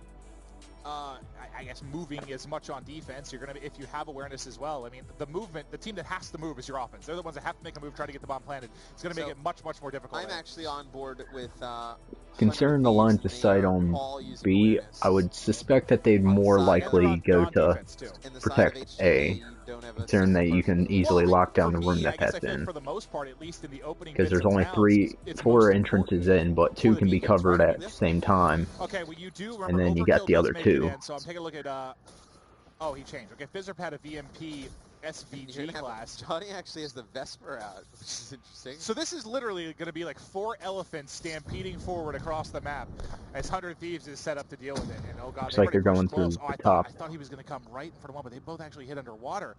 I guess moving as much on defense, you're gonna be, if you have awareness as well. I mean, the movement, the team that has to move is your offense. They're the ones that have to make a move, try to get the bomb planted. It's gonna make it much more difficult. I'm actually on board with Considering the lines of sight on B, I would suspect that they'd more likely go to protect A, considering that you can easily lock down the room that that's in. Because there's only 4 entrances in, but 2 can be covered at the same time. And then you got the other 2. So I'm taking a look at, oh, he changed. Okay, Fizzerp had a VMP SVG class. Johnny actually has the Vesper out, which is interesting. So this is literally going to be like 4 elephants stampeding forward across the map as 100 Thieves is set up to deal with it. And oh god, looks like they're going through the top. I thought he was going to come right in front of one, but they both actually hit underwater.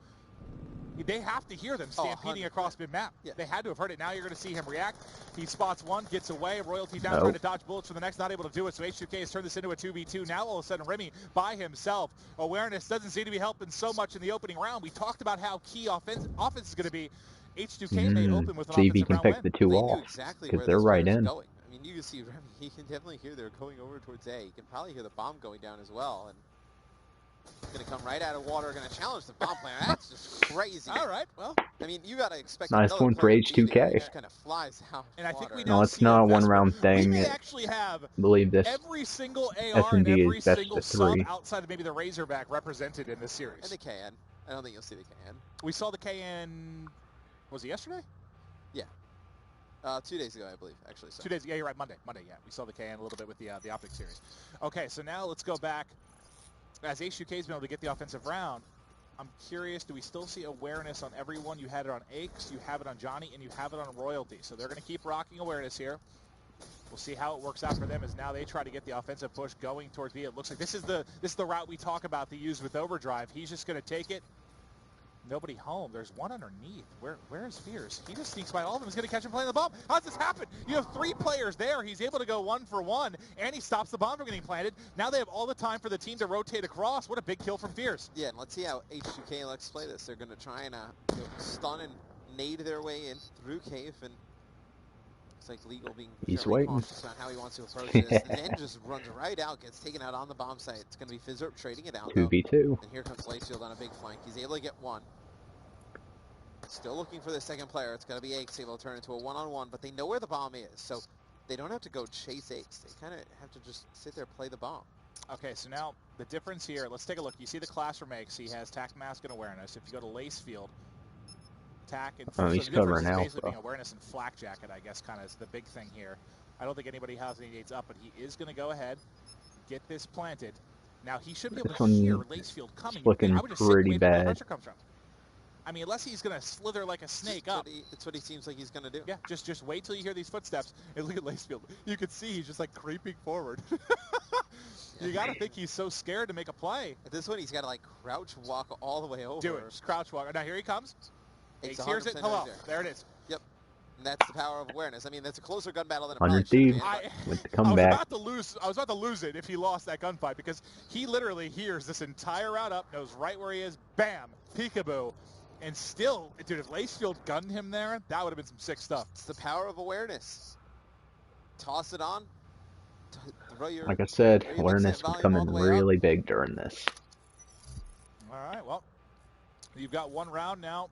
They have to hear them stampeding across mid-map. Yeah. They had to have heard it. Now you're going to see him react. He spots one, gets away. Royalty down, trying to dodge bullets for the next, not able to do it. So H2K has turned this into a 2v2. Now all of a sudden Remy by himself. Awareness doesn't seem to be helping so much in the opening round. We talked about how key offense is going to be. H2K may open with an see if he can pick win. the 2 off, because they're right in. Going. I mean, you can see Remy. He can definitely hear they're going over towards A. You can probably hear the bomb going down as well. And going to come right out of water, going to challenge the bomb player. That's just crazy. All right, well, I mean, you got to expect nice one for H2K. Just kind of flies out. And I think we no, it's not a one-round thing. We may actually have I believe this every single AR and every single sub outside of maybe the Razorback represented in this series. And the KN. I don't think you'll see the KN. We saw the KN, was it yesterday? Yeah. 2 days ago, I believe, actually. So. 2 days, yeah, you're right, Monday, yeah. We saw the KN a little bit with the Optic series. Okay, so now let's go back. As H2K's been able to get the offensive round, I'm curious, do we still see awareness on everyone? You had it on Aches, you have it on Johnny, and you have it on Royalty. So they're going to keep rocking awareness here. We'll see how it works out for them as now they try to get the offensive push going towards B. It looks like this is the route we talk about to use with Overdrive. He's just going to take it. Nobody home. There's one underneath. Where is Fierce? He just sneaks by all of them. He's going to catch him playing the bomb. How does this happen? You have 3 players there. He's able to go 1 for 1, and he stops the bomb from getting planted. Now they have all the time for the team to rotate across. What a big kill from Fierce. Yeah, and let's see how H2K likes to play this. They're going to try and stun and nade their way in through Cave, and it's like Legal being cautious on how he wants to approach this. And then just runs right out, gets taken out on the bomb site. It's going to be Fizzerp trading it out. 2v2. And here comes Lacefield on a big flank. He's able to get 1. Still looking for the second player. It's going to be Aches able to turn into a 1-on-1, but they know where the bomb is, so they don't have to go chase Aches. They kind of have to just sit there, play the bomb. Okay, so now the difference here, let's take a look. You see the class from Aches. He has Tac, Mask, and Awareness. If you go to Lacefield, Tac and he's covering out, basically being Awareness and Flak Jacket, I guess, kind of is the big thing here. I don't think anybody has any nades up, but he is going to go ahead, get this planted. Now, he should be able to hear Lacefield coming. Looking pretty bad. Pressure comes from. I mean, unless he's going to slither like a snake up. That's what he seems like he's going to do. Yeah, just wait till you hear these footsteps. And look at Lacefield. You can see he's just like creeping forward. You got to think he's so scared to make a play. At this point, he's got to like crouch walk all the way over. Do it. Just crouch walk. Now here he comes. Here's it. Hello. There it is. Yep. And that's the power of awareness. I mean, that's a closer gun battle than a 100 Thieves with the comeback. I was about to lose it if he lost that gunfight, because he literally hears this entire route up, knows right where he is. Bam. Peekaboo. And still, dude, if Lacefield gunned him there, that would have been some sick stuff. It's the power of awareness. Toss it on. Like I said, awareness was coming really big during this. All right, well, you've got 1 round now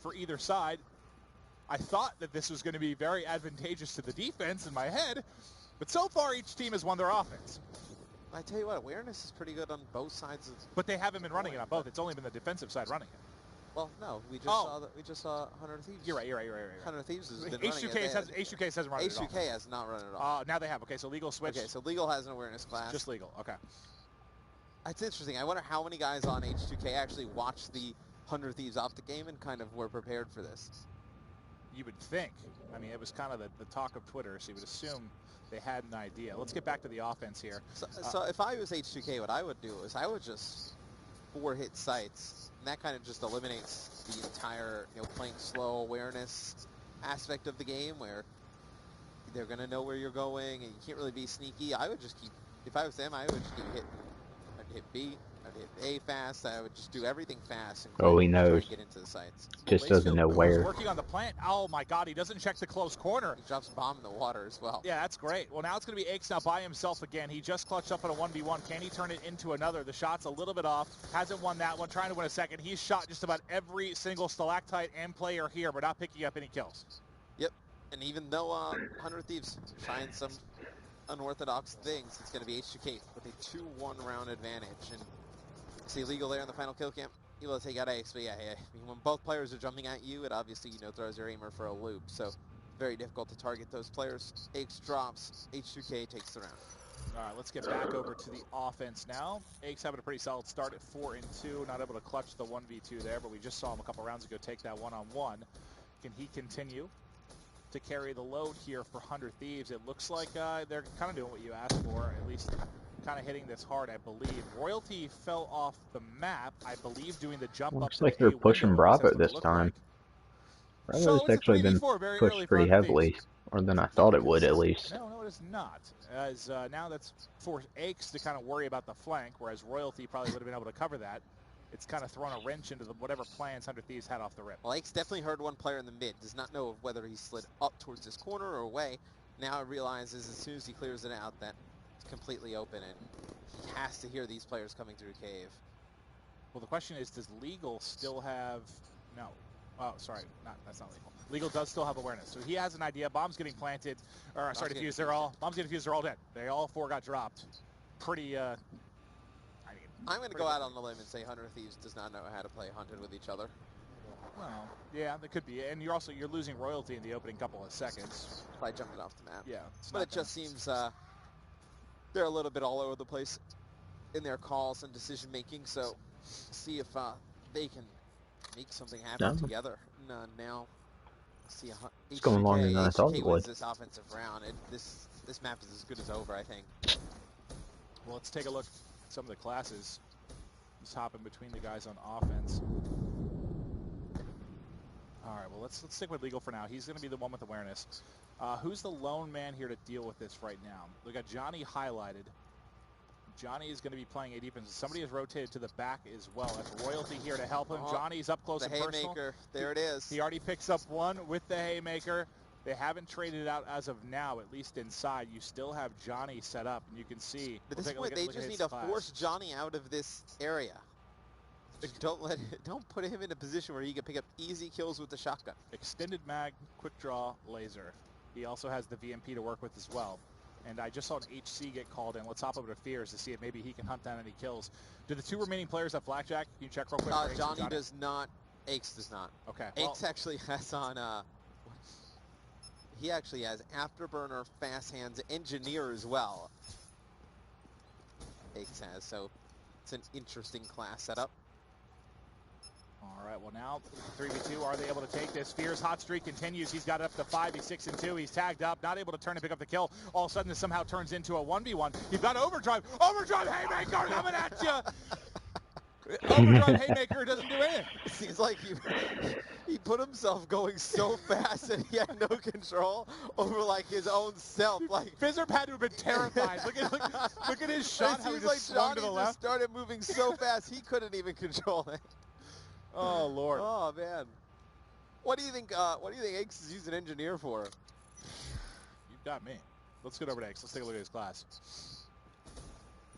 for either side. I thought that this was going to be very advantageous to the defense in my head, but so far each team has won their offense. I tell you what, awareness is pretty good on both sides. But they haven't been running it on both. It's only been the defensive side running it. Well, no, we just saw 100 Thieves. You're right. 100 Thieves has been running it. H2K hasn't run it at all. H2K has not run it at all. Now they have. Okay, so Legal switched. Okay, so Legal has an awareness class. Just Legal. Okay. That's interesting. I wonder how many guys on H2K actually watched the 100 Thieves off the game and kind of were prepared for this. You would think. I mean, it was kind of the talk of Twitter, so you would assume they had an idea. Let's get back to the offense here. So if I was H2K, what I would do is I would just 4-hit sites, and that kind of just eliminates the entire, playing slow awareness aspect of the game, where they're going to know where you're going, and you can't really be sneaky. I would just keep, if I was them, I would just keep hitting. I'd hit B, I'd hit A fast, I would just do everything fast. And he knows. Get into the sites. Just doesn't know where. Working on the plant. Oh my God, he doesn't check the close corner. He drops a bomb in the water as well. Yeah, that's great. Well, now it's going to be Aches now by himself again. He just clutched up on a 1v1. Can he turn it into another? The shot's a little bit off. Hasn't won that one. Trying to win a second. He's shot just about every single stalactite and player here, but not picking up any kills. Yep. And even though 100 Thieves trying some unorthodox things, it's going to be H2K with a 2-1 round advantage. And see Legal there on the final kill cam. Able to take out Ace, but yeah, I mean, when both players are jumping at you, it obviously, throws your aimer for a loop. So very difficult to target those players. Ace drops, H2K takes the round. All right, let's get back over to the offense now. Ake's having a pretty solid start at 4-2, not able to clutch the 1v2 there, but we just saw him a couple rounds ago take that one-on-one. Can he continue to carry the load here for 100 Thieves? It looks like they're kind of doing what you asked for, at least kind of hitting this hard, I believe. Royalty fell off the map, I believe, doing the jump Looks up like to they're the pushing window, Bravo what this it time. like. Bravo's So it's actually a been 3v4 very pushed early pretty for 100 heavily, Thieves. or than I thought it would at least. No, it is not. As now that's forced Aches to kind of worry about the flank, whereas Royalty probably would have been able to cover that. It's kind of thrown a wrench into whatever plans 100 Thieves had off the rip. Well, Aches definitely heard one player in the mid. Does not know whether he slid up towards this corner or away. Now it realizes as soon as he clears it out that it's completely open, and he has to hear these players coming through cave. Well, the question is, does Legal still have... No. Oh, sorry. That's not Legal. Legal does still have awareness. So he has an idea. Bomb's getting planted. Or, sorry, defused. Bombs getting defused. They're all dead. All four got dropped. Pretty, I'm going to go out on the limb and say 100 Thieves does not know how to play Hunted with each other. Well, yeah, that could be. And you're losing Royalty in the opening couple of seconds. By jumping off the map. Yeah. But it just seems they're a little bit all over the place in their calls and decision making. So see if they can make something happen together. Now, see it's going longer than I thought it would. This offensive round. This map is as good as over, I think. Well, let's take a look at some of the classes. Just hopping between the guys on offense. All right, well, let's stick with Legal for now. He's going to be the one with awareness. Who's the lone man here to deal with this right now? We got Johnny highlighted. Johnny is going to be playing a defense. Somebody has rotated to the back as well. That's Royalty here to help him. Johnny's up close and personal. The Haymaker, there it is. He already picks up one with the Haymaker. They haven't traded it out as of now, at least inside. You still have Johnny set up, and you can see. At this point, they just need to force Johnny out of this area. Don't put him in a position where he can pick up easy kills with the shotgun. Extended mag, quick draw, laser. He also has the VMP to work with as well. And I just saw an HC get called in. Let's hop over to Fears to see if maybe he can hunt down any kills. Do the two remaining players have Blackjack? Can you check real quick? Johnny does not. Aches does not. Okay. Aches actually has on. He actually has Afterburner, Fast Hands, Engineer as well. Aches has, so it's an interesting class setup. All right, well now, 3v2, are they able to take this? Fear's hot streak continues. He's got it up to 5. He's 6-2. He's tagged up, not able to turn and pick up the kill. All of a sudden, this somehow turns into a 1v1. He's got Overdrive. Overdrive Haymaker coming at you. Overdrive Haymaker doesn't do anything. It seems like he put himself going so fast and he had no control over like his own self. Like Fizzerp had to have been terrified. Look at his shot. How he just swung to the left. Just started moving so fast he couldn't even control it. Oh Lord. Oh man. What do you think? What do you think Aches is using Engineer for? You've got me. Let's get over to Aches. Let's take a look at his class.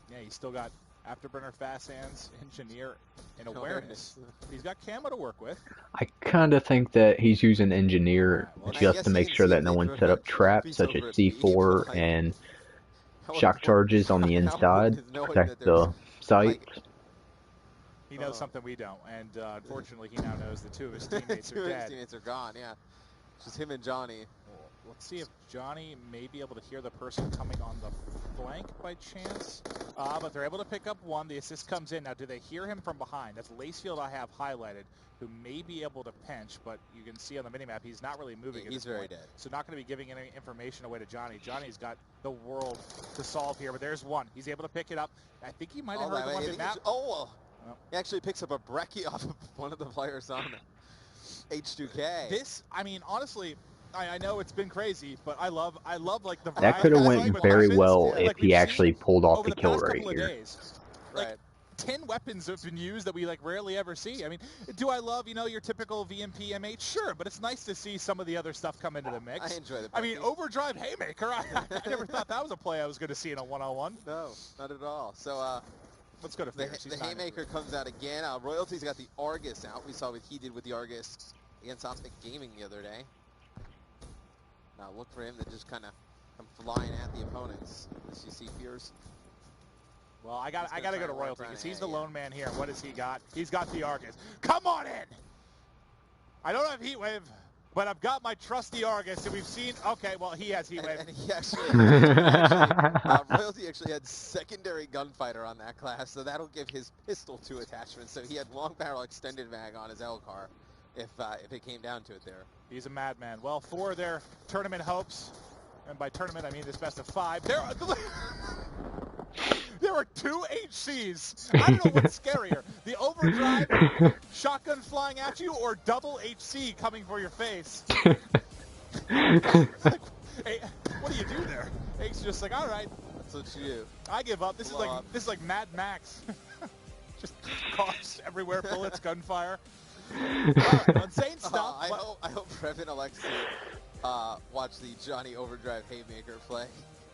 Yeah, he's still got Afterburner, Fast Hands, Engineer, and Awareness. He's got Camo to work with. I kind of think that he's using Engineer just to make sure that no one set up traps such as C4 and shock charges on the inside to protect the site. He knows something we don't, and unfortunately, he now knows the two of his teammates are dead. His teammates are gone, yeah. Just him and Johnny. Well, let's see if Johnny may be able to hear the person coming on the flank by chance. But they're able to pick up one. The assist comes in. Now, do they hear him from behind? That's Lacefield I have highlighted, who may be able to pinch, but you can see on the minimap he's not really moving at this point. He's very dead. So not going to be giving any information away to Johnny. Johnny's got the world to solve here, but there's one. He's able to pick it up. I think he might have heard the one in map. He actually picks up a brekkie off of one of the players on H2K. This, I mean, honestly, I know it's been crazy, but I love like the. That could have went very well if he actually pulled off the kill right here. Like 10 weapons have been used that we like rarely ever see. I mean, do I love your typical VMP M8? Sure, but it's nice to see some of the other stuff come into the mix. I enjoy the. I mean, Overdrive Haymaker. I never thought that was a play I was going to see in a 1-on-1. No, not at all. So. Let's go to Fears. The Haymaker comes out again. Royalty's got the Argus out. We saw what he did with the Argus against Optic Gaming the other day. Now look for him to just kind of come flying at the opponents. As you see Fears. Well, I got to go to Royalty because he's the lone man here. What has he got? He's got the Argus. Come on in! I don't have Heat Wave, but I've got my trusty Argus, and we've seen... Okay, well, he has Heat Wave. And he actually... Royalty actually had secondary gunfighter on that class, so that'll give his pistol 2 attachments. So he had long barrel extended mag on his L-car if it came down to it there. He's a madman. Well, for their tournament hopes, and by tournament I mean this best of 5, there are 2 HCs. I don't know what's scarier. The overdrive shotgun flying at you or double HC coming for your face. Like, hey, what do you do there? Hake's just like, all right. That's what you do. I give up. This is like Mad Max. Just cars everywhere, bullets, gunfire. Insane stuff. I hope Previn elects to watch the Johnny Overdrive Haymaker play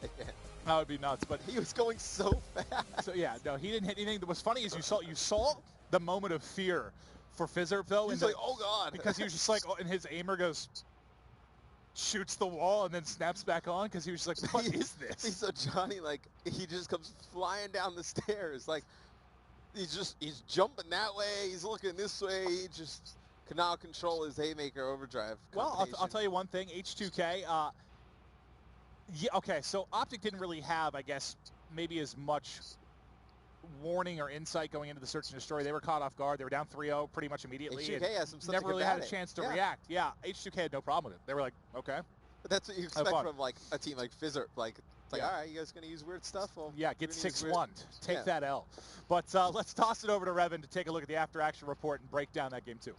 again. That would be nuts, but he was going so fast. So yeah, no, he didn't hit anything. What was funny is you saw the moment of fear for Fizzerp though. He's like, oh god, because he was just like, oh, and his aimer goes, shoots the wall and then snaps back on because he was just like, what is this? So Johnny, like, he just comes flying down the stairs, like he's jumping that way, he's looking this way, he just cannot control his Haymaker Overdrive. Well, I'll tell you one thing, H2K. Yeah, okay, so Optic didn't really have, I guess, maybe as much warning or insight going into the search and destroy. They were caught off guard. They were down 3-0 pretty much immediately. H2K has some never really had a chance to react. Yeah, H2K had no problem with it. They were like, okay. But that's what you expect from like a team like Fizzerp. Like, it's like, all right, you guys gonna use weird stuff? Well, yeah, get 6-1. Take that L. But let's toss it over to Revan to take a look at the after-action report and break down that game too.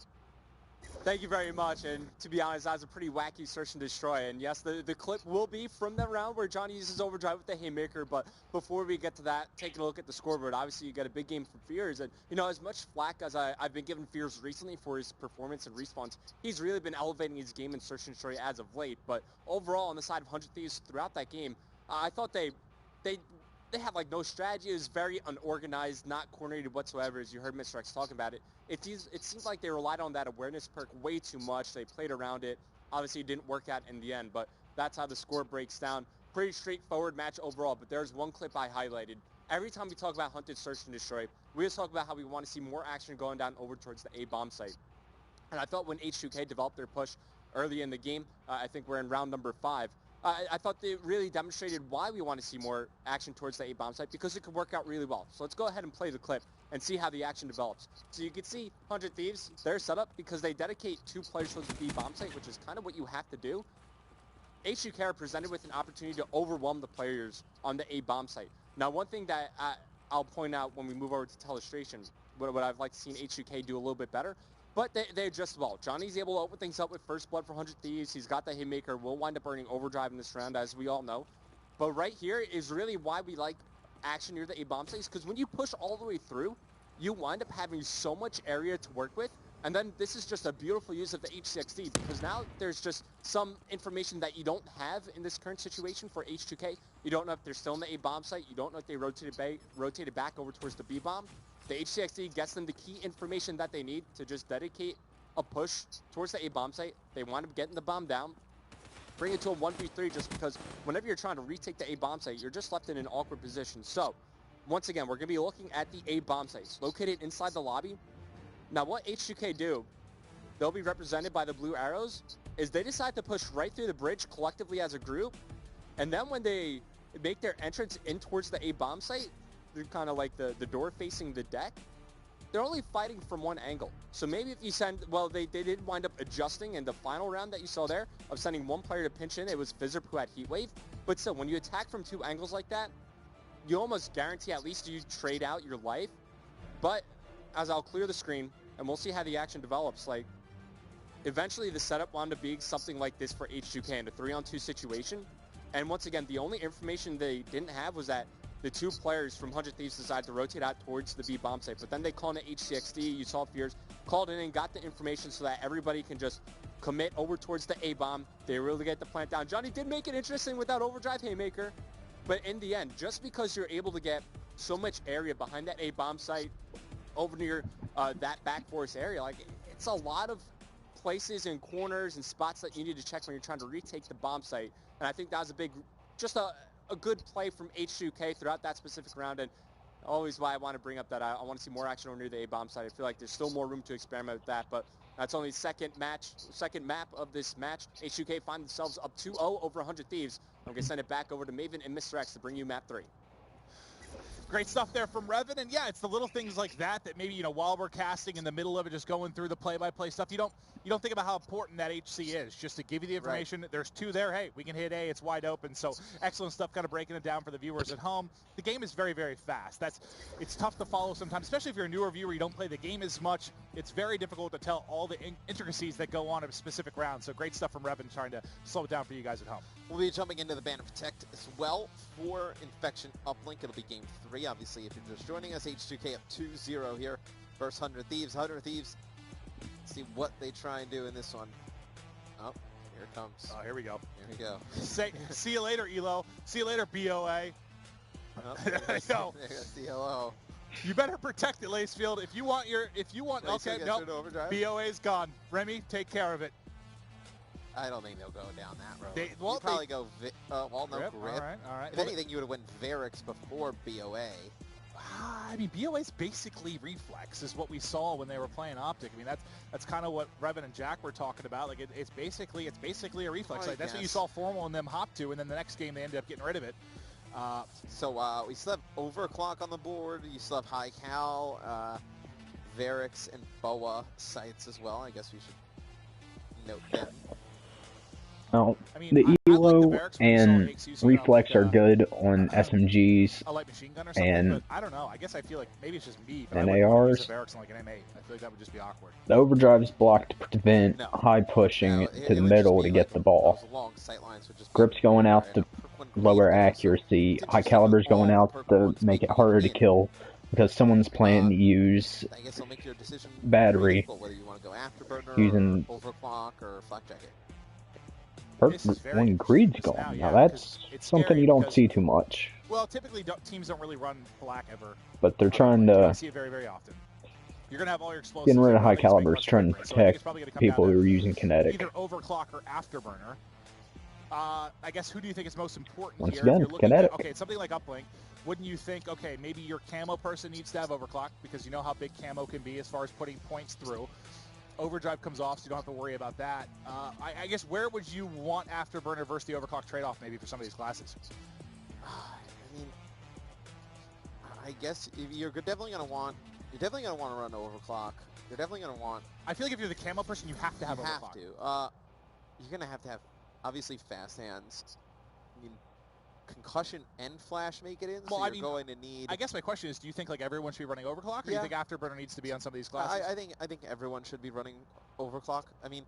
Thank you very much, and to be honest, that was a pretty wacky search and destroy, and yes, the clip will be from the round where Johnny uses Overdrive with the Haymaker, but before we get to that, taking a look at the scoreboard, obviously you got a big game from Fears, and you know, as much flack as I've been giving Fears recently for his performance and respawns, he's really been elevating his game in search and destroy as of late, but overall on the side of 100 Thieves throughout that game, I thought they had like no strategy. It was very unorganized, not coordinated whatsoever, as you heard Mr. X talking about it. It seems like they relied on that awareness perk way too much. They played around it. Obviously, it didn't work out in the end, but that's how the score breaks down. Pretty straightforward match overall, but there's one clip I highlighted. Every time we talk about Hunted Search and Destroy, we just talk about how we want to see more action going down over towards the A-bomb site. And I thought when H2K developed their push early in the game, I think we're in round number 5, I thought they really demonstrated why we want to see more action towards the A-bomb site, because it could work out really well. So let's go ahead and play the clip and see how the action develops. So you can see 100 Thieves, they're set up because they dedicate 2 players towards the B-bomb site, which is kind of what you have to do. H2K are presented with an opportunity to overwhelm the players on the A-bomb site. Now, one thing that I'll point out when we move over to Telestration, what I've liked seen H2K do a little bit better, but they adjust well. Johnny's able to open things up with First Blood for 100 Thieves. He's got the Haymaker. Will wind up earning Overdrive in this round, as we all know. But right here is really why we like action near the A-bomb sites, because when you push all the way through, you wind up having so much area to work with. And then this is just a beautiful use of the HCXD, because now there's just some information that you don't have in this current situation for H2K. You don't know if they're still in the A-bomb site. You don't know if they rotated back over towards the B-bomb. The HCXD gets them the key information that they need to just dedicate a push towards the A-bomb site. They wind up getting the bomb down, bring it to a 1v3, just because whenever you're trying to retake the A-bomb site, you're just left in an awkward position. So, once again, we're going to be looking at the A-bomb sites located inside the lobby. Now, what H2K do, they'll be represented by the blue arrows, is they decide to push right through the bridge collectively as a group, and then when they make their entrance in towards the A-bomb site, they're kind of like the door facing the deck, they're only fighting from one angle. So maybe if you send, well, they did wind up adjusting in the final round that you saw there of sending one player to pinch in. It was Fizzerp who had Heat Wave. But still, when you attack from 2 angles like that, you almost guarantee at least you trade out your life. But as I'll clear the screen, and we'll see how the action develops, like, eventually the setup wound up being something like this for H2K in a 3-on-2 situation. And once again, the only information they didn't have was that the 2 players from 100 Thieves decided to rotate out towards the B-bomb site. But then they called in HCXD, you saw Fears, called in and got the information so that everybody can just commit over towards the A-bomb. They really get the plant down. Johnny did make it interesting with that Overdrive Haymaker. But in the end, just because you're able to get so much area behind that A-bomb site over near that back forest area, like, it's a lot of places and corners and spots that you need to check when you're trying to retake the bomb site. And I think that was a big just a good play from H2K throughout that specific round, and always why I want to bring up that I want to see more action over near the A-bomb side. I feel like there's still more room to experiment with that, but that's only second map of this match. H2K find themselves up 2-0 over 100 Thieves. I'm going to send it back over to Maven and Mr. X to bring you map 3. Great stuff there from Revan, and yeah, it's the little things like that that maybe, you know, while we're casting in the middle of it, just going through the play-by-play stuff, you don't think about how important that HC is, just to give you the information. Right. There's 2 there. Hey, we can hit A. It's wide open. So excellent stuff, kind of breaking it down for the viewers at home. The game is very, very fast. It's tough to follow sometimes, especially if you're a newer viewer. You don't play the game as much. It's very difficult to tell all the intricacies that go on in a specific round. So great stuff from Revan trying to slow it down for you guys at home. We'll be jumping into the Ban and Protect as well for Infection Uplink. It'll be game 3, obviously, if you're just joining us. H2K up 2-0 here versus 100 Thieves. 100 Thieves, see what they try and do in this one. Oh, here it comes. Oh, here we go. Here we go. See you later, Elo. See you later, BOA. Oh, there you go. See hello. You better protect it, Lacefield. If you want, okay, no, BOA's gone. Remy, take care of it. I don't think they'll go down that road. You'd probably go, well, no, Grip. All right. If anything, you would have went Varix before BOA. I mean, BOA's basically reflex is what we saw when they were playing Optic. I mean, that's kind of what Revan and Jack were talking about. Like, it's basically a reflex. Like, that's what you saw Formal and them hop to, and then the next game they ended up getting rid of it. So we still have Overclock on the board. You still have High Cal, Varix, and Boa sites as well. I guess we should note them. Well, I mean, the Elo and Reflex are good on SMGs and I don't know. I guess I feel like maybe it's just me, but and I ARs. Like an M8. I feel like that would just be awkward. The overdrive's blocked to prevent high pushing to the middle to get the ball. Grip's going out to lower accuracy. High Caliber's going out to make it harder to kill because someone's planning to use battery using Overclock or Flak Jacket. When Greed's gone. Now that's something you don't see too much. Well, typically teams don't really run Black ever. But they're trying to see it very, very often. You're gonna have all your explosives. Getting rid of High Calibers, trying to protect people who are using kinetic. Either Overclock or Afterburner. I guess who do you think is most important Once here? again, kinetic. Okay, something like Uplink. Wouldn't you think, okay, maybe your camo person needs to have Overclock because you know how big camo can be as far as putting points through. Overdrive comes off, so you don't have to worry about that. I guess where would you want Afterburner versus the Overclock trade-off maybe for some of these classes? I mean, I guess you're definitely going to want to run Overclock. You're definitely going to want... I feel like if you're the camo person, you have to have Overclock. You have to. You're going to have, obviously, fast hands. I mean, concussion and flash make it in, well, so you're going to need... I guess my question is, do you think like everyone should be running Overclock, or do you think Afterburner needs to be on some of these classes? I think everyone should be running Overclock. I mean,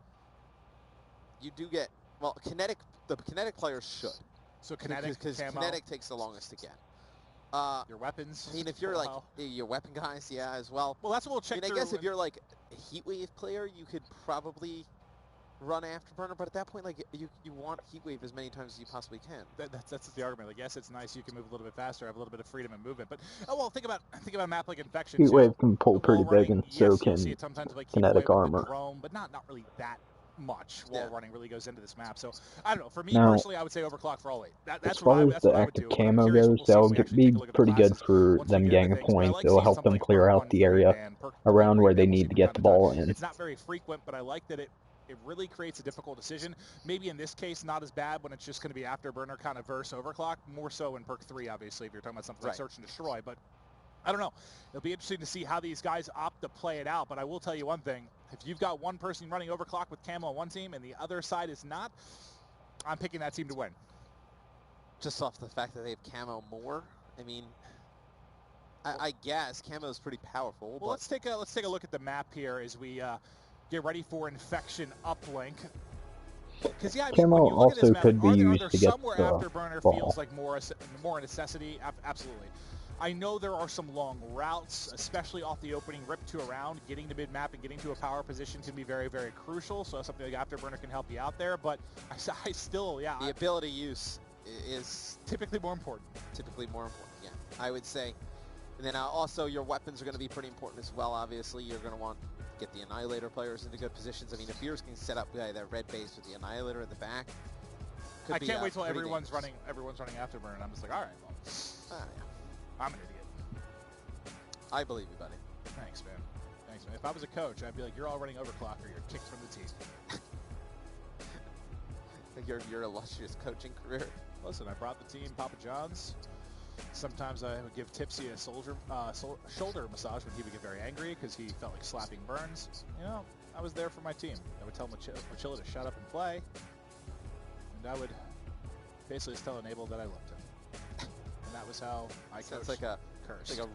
you do get... Well, the kinetic players should. So kinetic, because kinetic takes the longest to get. Your weapons? I mean, if you're like your weapon guys, as well. Well, that's what we'll check. I guess if you're like a Heatwave player, you could probably run Afterburner, but at that point, like you want Heatwave as many times as you possibly can. That's the argument. Like, yes, it's nice you can move a little bit faster, have a little bit of freedom and movement, but think about a map like Infection. Heatwave can pull pretty big, and so can kinetic armor. Chrome, but not really that much wall running really goes into this map. So I don't know. For me personally, I would say Overclock for all 8. As far as the active camo goes, they'll be pretty good for them getting a point. It'll help them clear out the area around where they need to get the ball in. It's not very frequent, but I like that it really creates a difficult decision. Maybe in this case, not as bad when it's just going to be Afterburner kind of versus Overclock. More so in Perk 3, obviously, if you're talking about something like Search and Destroy. But I don't know. It'll be interesting to see how these guys opt to play it out. But I will tell you one thing. If you've got one person running Overclock with camo on one team and the other side is not, I'm picking that team to win. Just off the fact that they have camo more? I mean, I guess camo is pretty powerful. Well, but let's take a look at the map here as we get ready for Infection Uplink. Because camo also could be used to get somewhere the Afterburner ball. feels like more a necessity. Absolutely. I know there are some long routes, especially off the opening rip to around. Getting to mid-map and getting to a power position can be very, very crucial. So something like Afterburner can help you out there. But I still, the ability use is typically more important. I would say. And then also your weapons are going to be pretty important as well. Obviously, you're going to want to get the Annihilator players into good positions. I mean, if Beers can set up that red base with the Annihilator in the back, I can't wait till everyone's running Afterburner, and I'm just like, all right, well, I'm an idiot. I believe you, buddy. Thanks, man. Thanks, man. If I was a coach, I'd be like, you're all running overclock or you're kicked from the team. Your illustrious coaching career. Listen, I brought the team Papa John's. Sometimes I would give Tipsy a shoulder massage when he would get very angry because he felt like slapping Burns. You know, I was there for my team. I would tell Machilla to shut up and play. And I would basically just tell Enable that I loved him. And that was how I coached. Sounds like a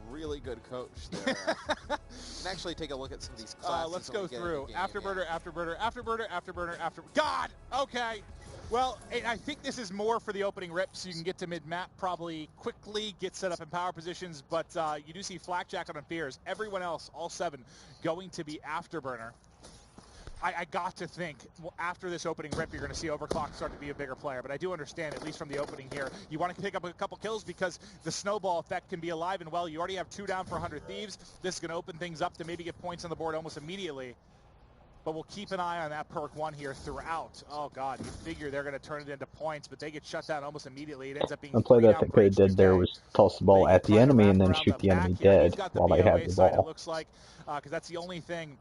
really good coach there. And actually take a look at some of these classes. Let's go through. Afterburner. God! Okay. Well, I think this is more for the opening rip, so you can get to mid-map probably quickly, get set up in power positions, but you do see Flakjack on Fears. Everyone else, all 7, going to be Afterburner. I got to think, well, after this opening rip, you're going to see Overclock start to be a bigger player, but I do understand, at least from the opening here, you want to pick up a couple kills because the snowball effect can be alive and well. You already have 2 down for 100 Thieves. This is going to open things up to maybe get points on the board almost immediately. But we'll keep an eye on that perk 1 here throughout. Oh, God, you figure they're going to turn it into points, but they get shut down almost immediately. It ends up being the play that they did there was toss the ball at the enemy and then shoot the enemy dead while they had the ball. It looks like, because that's the only thing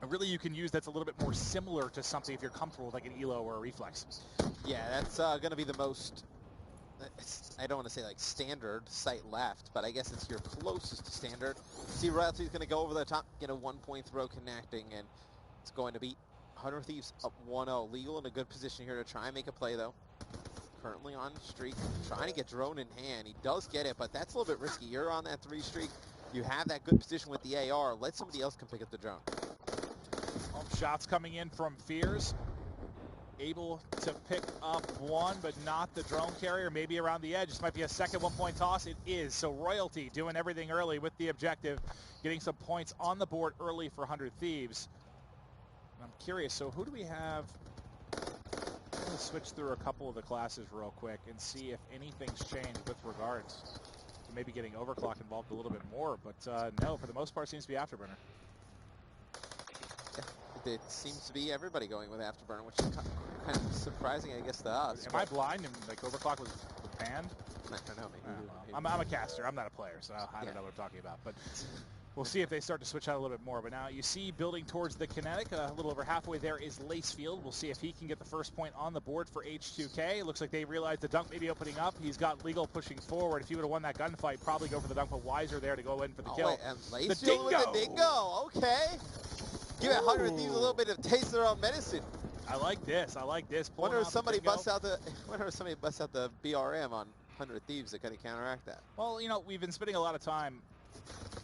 really you can use that's a little bit more similar to something if you're comfortable with like an ELO or a reflex. Yeah, that's going to be the most, I don't want to say like standard sight left, but I guess it's your closest to standard. See, Royalty's going to go over the top, get a 1-point throw connecting, and it's going to be 100 Thieves up 1-0. Legal in a good position here to try and make a play, though. Currently on streak, trying to get drone in hand. He does get it, but that's a little bit risky. You're on that 3 streak. You have that good position with the AR. Let somebody else come pick up the drone. Shots coming in from Fears. Able to pick up 1, but not the drone carrier. Maybe around the edge. This might be a second 1-point toss. It is. So Royalty doing everything early with the objective. Getting some points on the board early for 100 Thieves. I'm curious, so who do we have? I'm going to switch through a couple of the classes real quick and see if anything's changed with regards to maybe getting Overclock involved a little bit more. But no, for the most part, seems to be Afterburner. It seems to be everybody going with Afterburner, which is kind of surprising, I guess, to us. Am I blind and like Overclock was panned? I don't know. Maybe. I'm a caster. I'm not a player, so I don't know what I'm talking about. But we'll see if they start to switch out a little bit more. But now you see building towards the kinetic, a little over halfway there is Lacefield. We'll see if he can get the first point on the board for H2K. It looks like they realize the dunk may be opening up. He's got Legal pushing forward. If he would have won that gunfight, probably go for the dunk, but Wiser there to go in for the kill. Wait, and Lacefield with the dingo. Okay. Give 100 Thieves a little bit of taste of their own medicine. I like this. Wonder if somebody busts out the BRM on 100 Thieves to kind of counteract that. Well, you know, we've been spending a lot of time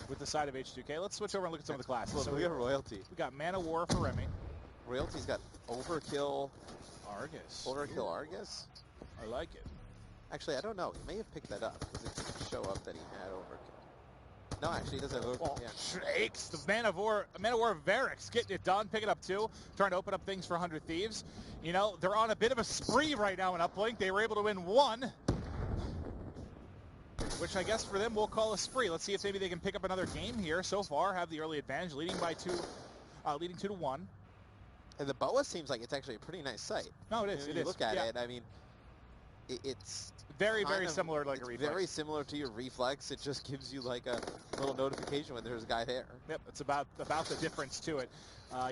with the side of H2K. Let's switch over and look at some of the classes. So we have Royalty. We got Man of War for Remy. Royalty's got Overkill Argus. Overkill Argus? I like it. Actually, I don't know. He may have picked that up because it didn't show up that he had Overkill. No, actually, he doesn't have Overkill. Shakes. The Man of War Varix getting it done, picking up 2, trying to open up things for 100 Thieves. You know, they're on a bit of a spree right now in Uplink. They were able to win 1. Which I guess for them we'll call a spree. Let's see if maybe they can pick up another game here. So far, have the early advantage, leading by 2, leading 2-1. And the BOA seems like it's actually a pretty nice sight. No, it is. When you look at it, I mean, it's very similar to like a reflex. Very similar to your reflex. It just gives you like a little notification when there's a guy there. Yep, it's about the difference to it.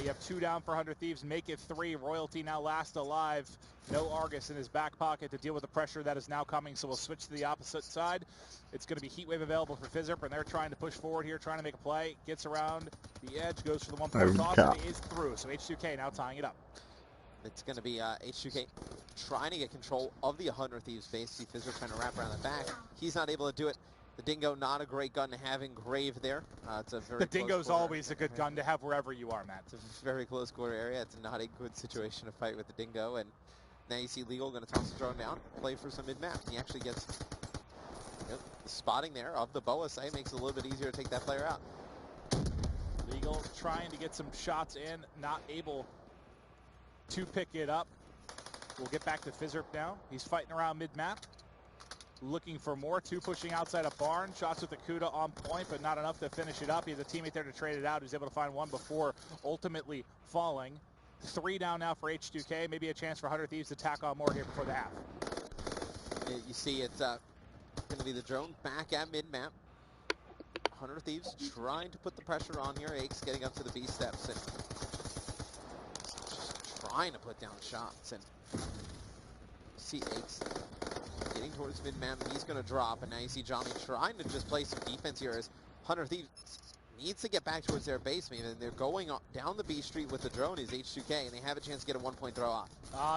You have 2 down for 100 Thieves, make it 3. Royalty now last alive. No Argus in his back pocket to deal with the pressure that is now coming, so we'll switch to the opposite side. It's going to be Heatwave available for Fizzerp, and they're trying to push forward here, trying to make a play. Gets around the edge, goes for the 1-point toss, and it is through. So H2K now tying it up. It's going to be H2K trying to get control of the 100 Thieves base. See Fizzerp trying to wrap around the back. He's not able to do it. The Dingo, not a great gun to have in Grave there. It's a very The Dingo's always a good gun to have wherever you are, Matt. It's a very close quarter area. It's not a good situation to fight with the Dingo. And now you see Legal going to toss the drone down, play for some mid-map. He actually gets the spotting there of the BOA site. Makes it a little bit easier to take that player out. Legal trying to get some shots in, not able to pick it up. We'll get back to Fizzerp now. He's fighting around mid-map. Looking for more. 2 pushing outside a barn. Shots with the Kuda on point, but not enough to finish it up. He has a teammate there to trade it out who's able to find 1 before ultimately falling. 3 down now for H2K. Maybe a chance for 100 Thieves to tack on more here before the half. Yeah, you see it's going to be the drone back at mid-map. 100 Thieves trying to put the pressure on here. Aches getting up to the B steps and just trying to put down shots. And you see Aches getting towards mid-map. He's going to drop. And now you see Johnny trying to just play some defense here as 100 Thieves needs to get back towards their base. And they're going down the B street with the drone is H2K, and they have a chance to get a 1-point throw off.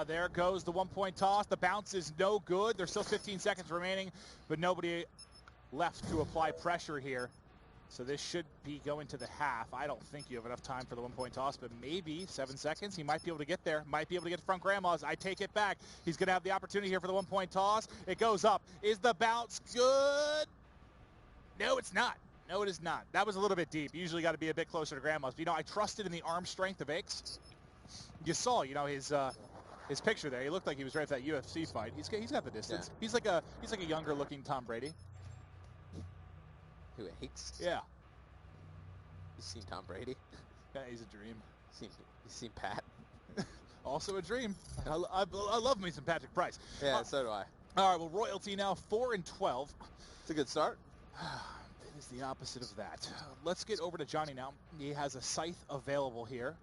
There goes the 1-point toss. The bounce is no good. There's still 15 seconds remaining, but nobody left to apply pressure here. So this should be going to the half. I don't think you have enough time for the 1-point toss, but maybe 7 seconds. He might be able to get there. Might be able to get to front grandma's. I take it back. He's going to have the opportunity here for the 1-point toss. It goes up. Is the bounce good? No, it's not. No, it is not. That was a little bit deep. You usually got to be a bit closer to grandma's. But, I trusted in the arm strength of Aches. You saw, his picture there. He looked like he was ready for that UFC fight. He's got the distance. Yeah. He's like a younger looking Tom Brady. Who, Aches? Yeah. You seen Tom Brady? Yeah, he's a dream. You seen Pat? Also a dream. I love me some Patrick Price. Yeah, so do I. All right, well, Royalty now 4-12. It's a good start. It is the opposite of that. Let's get over to Johnny now. He has a scythe available here.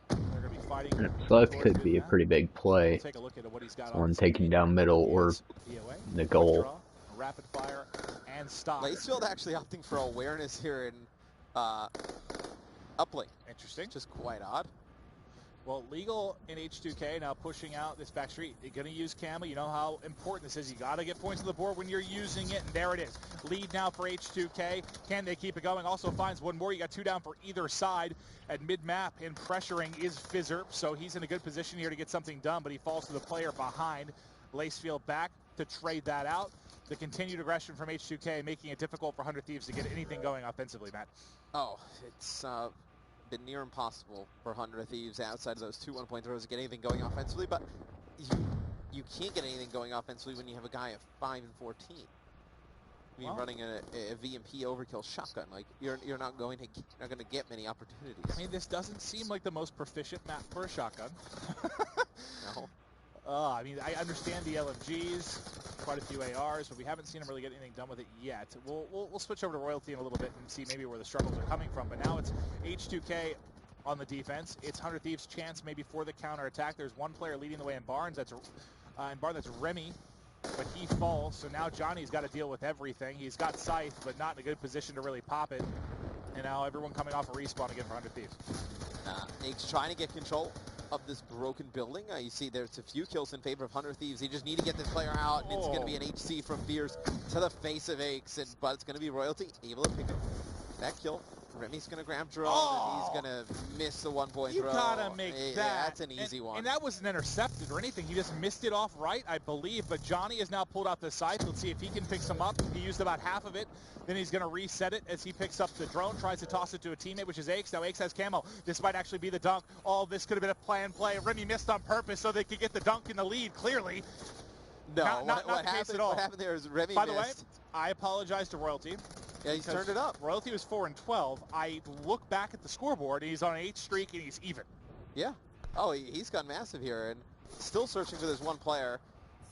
They're going to be fighting. And scythe could be a pretty big play. We'll take a look at what he's got on taking down middle or the goal. Rapid fire and stop. Lacefield actually opting for awareness here in uplink. Interesting. Just quite odd. Well, Legal in H2K now pushing out this back street. They're going to use Camo. You know how important this is. You got to get points on the board when you're using it. And there it is. Lead now for H2K. Can they keep it going? Also finds one more. You got 2 down for either side at mid-map. And pressuring is Fizzer. So he's in a good position here to get something done. But he falls to the player behind. Lacefield back to trade that out. The continued aggression from H2K making it difficult for 100 Thieves to get anything going offensively, Matt. Oh, it's been near impossible for 100 Thieves outside of those 2 1-point throws to get anything going offensively, but you can't get anything going offensively when you have a guy at 5 and 14. I mean, running a VMP overkill shotgun, like you're not going to get many opportunities. I mean, this doesn't seem like the most proficient map for a shotgun. No. I mean, I understand the LMGs, quite a few ARs, but we haven't seen him really get anything done with it yet. We'll switch over to Royalty in a little bit and see maybe where the struggles are coming from. But now it's H2K on the defense. It's 100 Thieves' chance maybe for the counterattack. There's one player leading the way in Barnes. That's Remy, but he falls. So now Johnny's got to deal with everything. He's got Scythe, but not in a good position to really pop it. And now everyone coming off a respawn again for 100 Thieves. Nate's trying to get control of this broken building. You see there's a few kills in favor of 100 Thieves. They just need to get this player out, and it's going to be an HC from Fierce to the face of Aches, but it's going to be Royalty able to pick up that kill. Remy's going to grab drone, and he's going to miss the 1-point throw. You gotta make that. That's an easy one. And that wasn't intercepted or anything. He just missed it off right, I believe. But Johnny has now pulled out the scythe. Let's see if he can pick some up. He used about half of it. Then he's going to reset it as he picks up the drone, tries to toss it to a teammate, which is Aches. Now Aches has Camo. This might actually be the dunk. All this could have been a planned play. Remy missed on purpose so they could get the dunk in the lead, clearly. No, not the case at all. What happened there is Remy By the way, I apologize to Royalty. Yeah, he's turned it up. Royalty was 4-12. I look back at the scoreboard, and he's on an 8 streak, and he's even. Yeah. Oh, he's gone massive here, and still searching for this one player.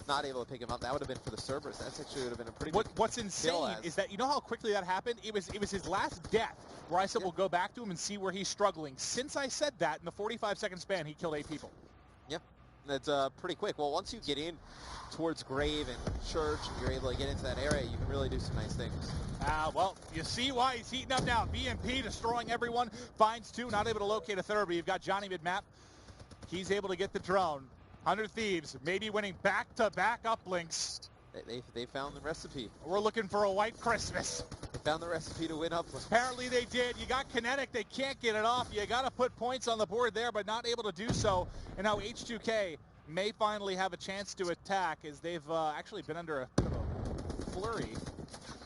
Not able to pick him up. That would have been for the Cerberus. That actually would have been a pretty big What's insane is that, you know how quickly that happened? It was his last death where I said, we'll go back to him and see where he's struggling. Since I said that, in the 45-second span, he killed 8 people. Yep. That's pretty quick. Well, once you get in towards Grave and Church, and you're able to get into that area, you can really do some nice things. Well, you see why he's heating up now. BMP destroying everyone. Finds 2, not able to locate a third, but you've got Johnny mid-map. He's able to get the drone. 100 Thieves maybe winning back-to-back uplinks. They found the recipe. We're looking for a white Christmas. They found the recipe to win uplinks. Apparently they did. You got Kinetic. They can't get it off. You got to put points on the board there, but not able to do so. And now H2K may finally have a chance to attack as they've actually been under a bit of a flurry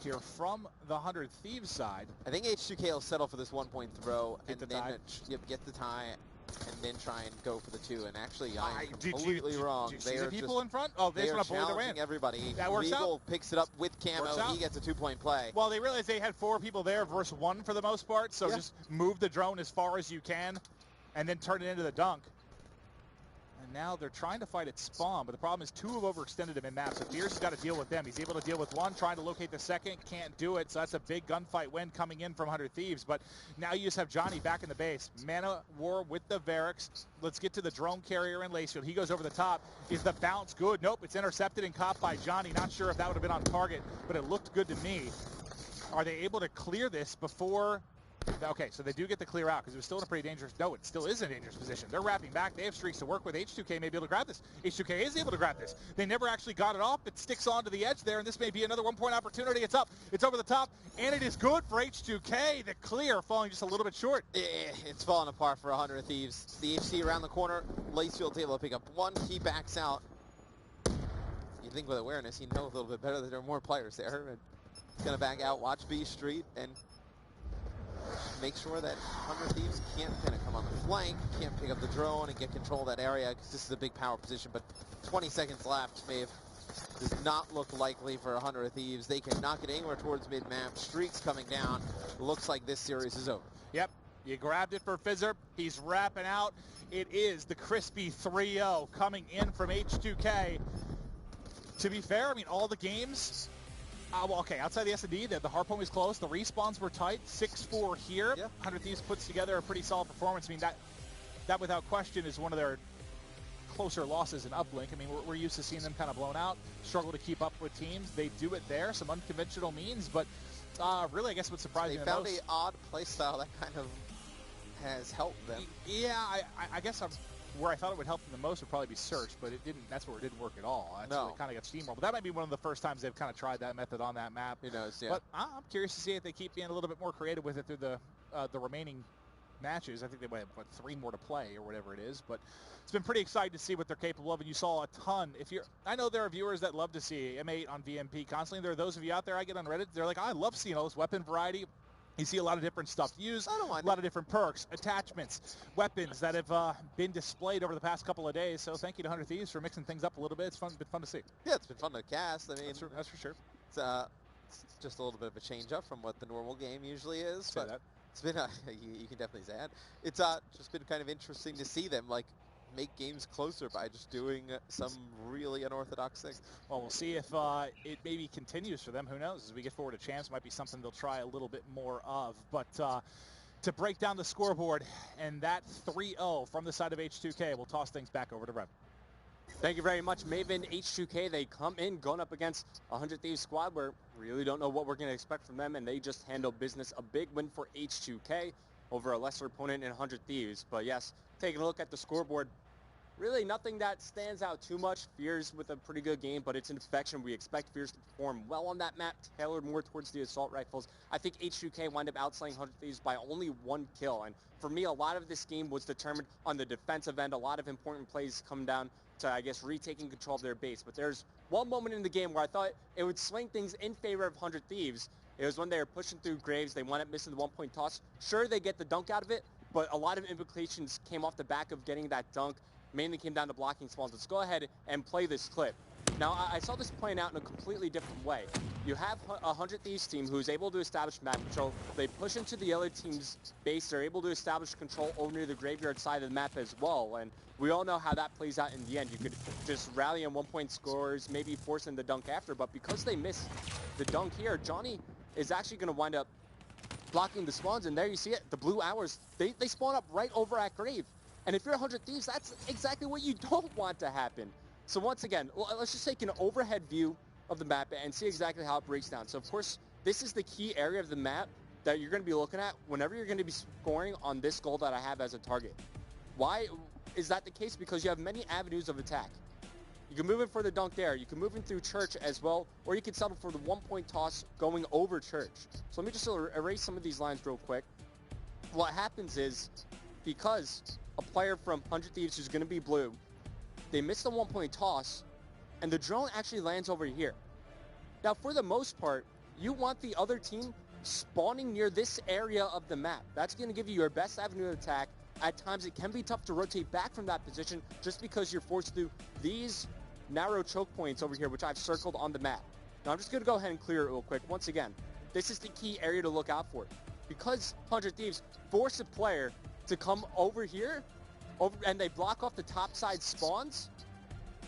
here from the 100 Thieves side. I think H2K will settle for this 1-point throw and then get the tie and then try and go for the 2. And actually, I'm completely wrong. Did you see the people in front? Oh, they just want to bully their win. Everybody. That works Legal picks it up with Camo. He gets a 2-point play. Well, they realized they had 4 people there versus 1 for the most part, so just move the drone as far as you can and then turn it into the dunk. And now they're trying to fight at spawn, but the problem is 2 have overextended him in map, so Fierce has got to deal with them. He's able to deal with 1, trying to locate the second, can't do it, so that's a big gunfight win coming in from 100 Thieves. But now you just have Johnny back in the base. Mana War with the Varix. Let's get to the drone carrier in Lacefield. He goes over the top. Is the bounce good? Nope, it's intercepted and caught by Johnny. Not sure if that would have been on target, but it looked good to me. Are they able to clear this before... Okay, so they do get the clear out because it was still in a pretty dangerous... No, it still is in a dangerous position. They're wrapping back. They have streaks to work with. H2K may be able to grab this. H2K is able to grab this. They never actually got it off. It sticks onto the edge there, and this may be another one-point opportunity. It's up. It's over the top, and it is good for H2K. The clear falling just a little bit short. It's falling apart for 100 Thieves. The HC around the corner. Lacefield's able to pick up 1. He backs out. You think with awareness, you know a little bit better that there are more players there. And he's going to back out, watch B Street, and make sure that 100 Thieves can't kind of come on the flank, can't pick up the drone and get control of that area, because this is a big power position. But 20 seconds left. Maeve does not look likely for 100 Thieves. They cannot get anywhere towards mid-map. Streaks coming down. Looks like this series is over. Yep. You grabbed it for Fizzer. He's wrapping out. It is the crispy 3-0 coming in from H2K. To be fair, I mean, all the games... well, okay, outside the S&D, the hardpoint was close. The respawns were tight. 6-4 here. Yeah. 100 Thieves puts together a pretty solid performance. I mean, that without question is one of their closer losses in Uplink. I mean, we're used to seeing them kind of blown out, struggle to keep up with teams. They do it there, some unconventional means, but really, I guess what's surprising the most... They found an odd playstyle that kind of has helped them. Yeah, I guess where I thought it would help them the most would probably be search, but it didn't. That's where it didn't work at all. That's where it kind of got steamrolled. But that might be one of the first times they've kind of tried that method on that map. Who knows, yeah. But I'm curious to see if they keep being a little bit more creative with it through the remaining matches. I think they might have, 3 more to play or whatever it is. But it's been pretty exciting to see what they're capable of, and you saw a ton. I know there are viewers that love to see M8 on VMP constantly. There are those of you out there I get on Reddit. They're like, I love seeing all this weapon variety. You see a lot of different stuff used, a lot of different perks, attachments, weapons that have been displayed over the past couple of days. So thank you to 100 Thieves for mixing things up a little bit. It's been fun to see. Yeah, it's been fun to cast. I mean, that's for sure. It's just a little bit of a change up from what the normal game usually is. But it's been you can definitely say that. It's just been kind of interesting to see them make games closer by just doing some really unorthodox things. Well, we'll see if it maybe continues for them. Who knows? As we get forward to champs, might be something they'll try a little bit more of. But to break down the scoreboard and that 3-0 from the side of H2K, we'll toss things back over to Rev. Thank you very much, Maven. H2K, they come in going up against a 100 Thieves squad where we really don't know what we're going to expect from them, and they just handle business. A big win for H2K over a lesser opponent in 100 Thieves. But yes, taking a look at the scoreboard, really nothing that stands out too much. Fears with a pretty good game, but it's Infection. We expect Fears to perform well on that map, tailored more towards the assault rifles. I think H2K wound up outslaying 100 Thieves by only 1 kill. And for me, a lot of this game was determined on the defensive end. A lot of important plays come down to, I guess, retaking control of their base. But there's one moment in the game where I thought it would swing things in favor of 100 Thieves. It was when they were pushing through Graves. They wound up missing the 1-point toss. Sure, they get the dunk out of it, but a lot of implications came off the back of getting that dunk. Mainly came down to blocking spawns. Let's go ahead and play this clip. Now, I saw this playing out in a completely different way. You have a 100 Thieves team who's able to establish map control. They push into the other team's base. They're able to establish control over near the graveyard side of the map as well. And we all know how that plays out in the end. You could just rally on 1-point scores, maybe forcing the dunk after. But because they miss the dunk here, Johnny is actually going to wind up blocking the spawns. And there you see it. The blue hours, they spawn up right over at Grave. And if you're 100 Thieves, that's exactly what you don't want to happen. So once again, let's just take an overhead view of the map and see exactly how it breaks down. So of course, this is the key area of the map that you're going to be looking at whenever you're going to be scoring on this goal that I have as a target. Why is that the case? Because you have many avenues of attack. You can move in for the dunk there. You can move in through Church as well, or you can settle for the 1-point toss going over Church. So let me just erase some of these lines real quick. What happens is, because a player from 100 Thieves who's going to be blue, they miss the 1-point toss, and the drone actually lands over here. Now, for the most part, you want the other team spawning near this area of the map. That's going to give you your best avenue of attack. At times, it can be tough to rotate back from that position just because you're forced through these narrow choke points over here, which I've circled on the map. Now, I'm just going to go ahead and clear it real quick. Once again, this is the key area to look out for. Because 100 Thieves force a player to come over here, and they block off the top side spawns,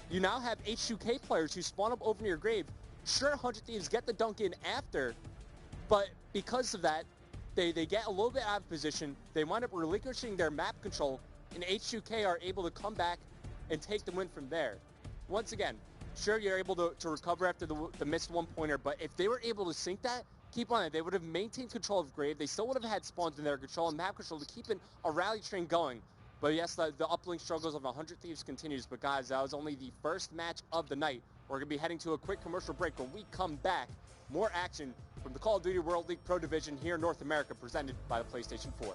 you now have H2K players who spawn up over near grave. Sure, 100 Thieves get the dunk in after, but because of that, they get a little bit out of position. They wind up relinquishing their map control, and H2K are able to come back and take the win from there. Once again, sure, you're able to recover after the missed one-pointer, but if they were able to sink that, keep on it, they would have maintained control of grave. They still would have had spawns in their control and map control to keep a rally train going. But yes, the uplink struggles of 100 Thieves continues. But guys, that was only the first match of the night. We're going to be heading to a quick commercial break. When we come back, more action from the Call of Duty World League Pro Division here in North America, presented by the PlayStation 4.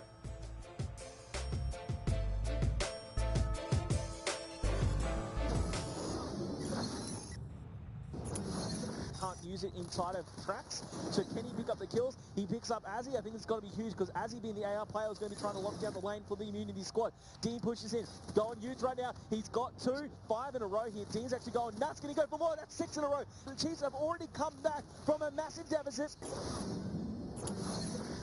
Can't use it inside of tracks. So can he pick up the kills? He picks up Azzy. I think it's got to be huge because Azzy, being the AR player, is going to be trying to lock down the lane for the immunity squad. Dean pushes in. Going Youth right now. He's got 5 in a row here. Dean's actually going nuts. Going to go for more. That's 6 in a row. The Chiefs have already come back from a massive deficit.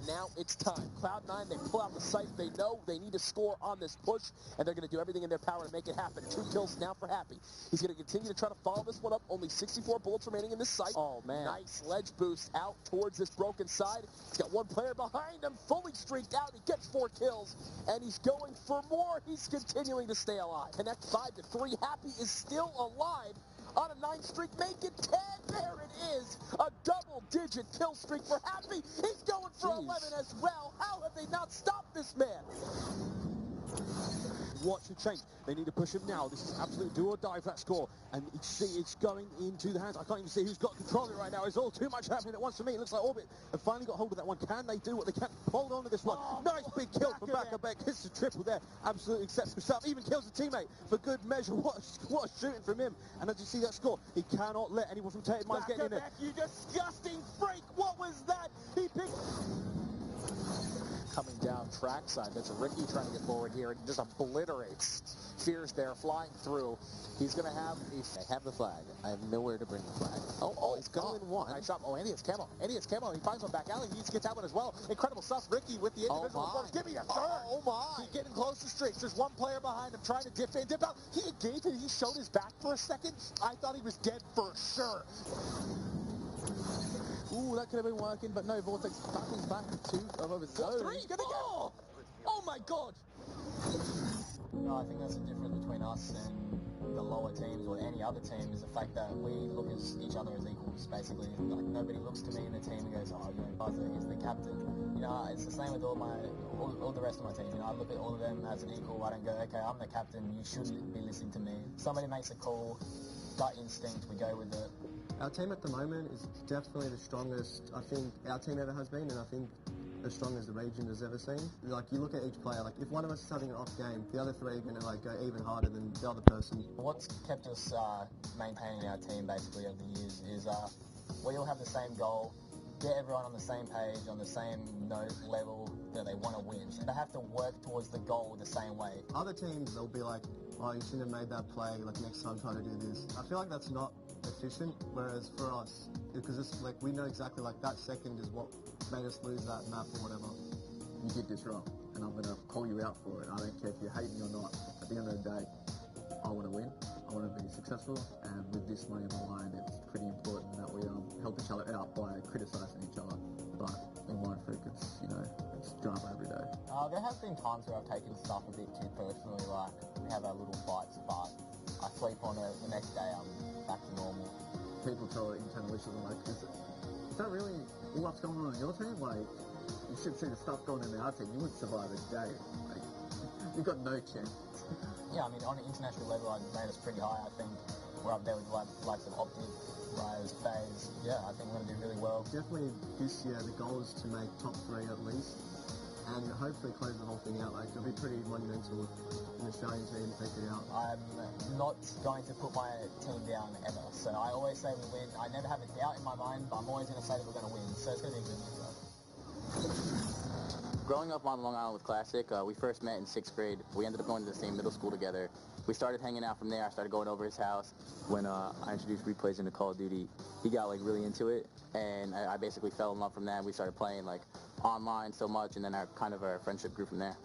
Now it's time. Cloud9, they pull out the safe. They know they need to score on this push, and they're going to do everything in their power to make it happen. 2 kills now for Happy. He's going to continue to try to follow this one up. Only 64 bullets remaining in this site. Oh, man. Nice ledge boost out towards this broken side. He's got one player behind him, fully streaked out. He gets 4 kills, and he's going for more. He's continuing to stay alive. Connect 5 to 3. Happy is still alive on a 9 streak. Make it 10. There it is. A double-digit kill streak for Happy. He's going for 11 as well. How have they not stopped this man? Watch the change. They need to push him now. This is absolute do or die for that score. And you see it's going into the hands. I can't even see who's got control of it right now. It's all too much happening at once for me. It looks like Orbit have finally got hold of that one. Can they do what they can? Hold on to this one. Nice big kill from Back. Hits the triple there. Absolutely accepts himself. Even kills a teammate for good measure. What a shooting from him. And as you see that score, he cannot let anyone from Tated Minds get in there. You disgusting freak. What was that? He picked... Coming down trackside, that's Ricky trying to get forward here and just obliterates Fears there, flying through. He's going to have... I have the flag. I have nowhere to bring the flag. Oh, he's going one. Nice shot. Oh, Andy has camo. He finds one back alley. He needs to get that one as well. Incredible stuff. Ricky with the individual force. Give me a third. Oh, my. He's getting close to streaks. There's one player behind him trying to dip in, dip out. He engaged and he showed his back for a second. I thought he was dead for sure. Ooh, that could have been working, but no, Vortex battles back to over 3. He's gonna go. Oh my god! No, I think that's the difference between us and the lower teams or any other team is the fact that we look at each other as equals, basically. Like, nobody looks to me in the team and goes, oh, you know, Buzzer is the captain. You know, it's the same with all the rest of my team. You know, I look at all of them as an equal. I don't go, okay, I'm the captain, you shouldn't be listening to me. Somebody makes a call, gut instinct, we go with it. Our team at the moment is definitely the strongest I think our team ever has been, and I think as strong as the region has ever seen. Like, you look at each player, like if one of us is having an off game, the other 3 are going to like go even harder than the other person. What's kept us maintaining our team basically over the years is we all have the same goal, get everyone on the same page, on the same note level that they want to win. They have to work towards the goal the same way. Other teams, they'll be like, oh, you shouldn't have made that play, like next time try to do this. I feel like that's not efficient, whereas for us, because it's like we know exactly like that second is what made us lose that map or whatever. You did this wrong, and I'm going to call you out for it. I don't care if you hate me or not. At the end of the day, I want to win. I want to be successful, and with this money on the line, it's pretty important that we help each other out by criticising each other. But in my focus, you know, it's drama every day. There have been times where I've taken stuff a bit too personally, like we have our little fights, but I sleep on it, the next day I'm back to normal. People tell internal issues, like, is that really all that's going on in your team? Like, you should see the stuff going on in our team. You wouldn't survive a day. Like, you've got no chance. Yeah, I mean, on an international level, I'd rate us pretty high. I think we're up there with the likes of Optic, Rise, FaZe. Yeah, I think we're going to do really well. Definitely this year, the goal is to make top 3 at least, and hopefully close the whole thing out. Like, it'll be pretty monumental in the Australian team to take it out. I'm not going to put my team down ever. So I always say we win. I never have a doubt in my mind, but I'm always going to say that we're going to win. So it's going to be a good year. Growing up on Long Island with Classic, we first met in 6th grade. We ended up going to the same middle school together. We started hanging out from there. I started going over his house. When I introduced replays into Call of Duty, he got like really into it, and I basically fell in love from that. We started playing like online so much, and then our friendship grew from there.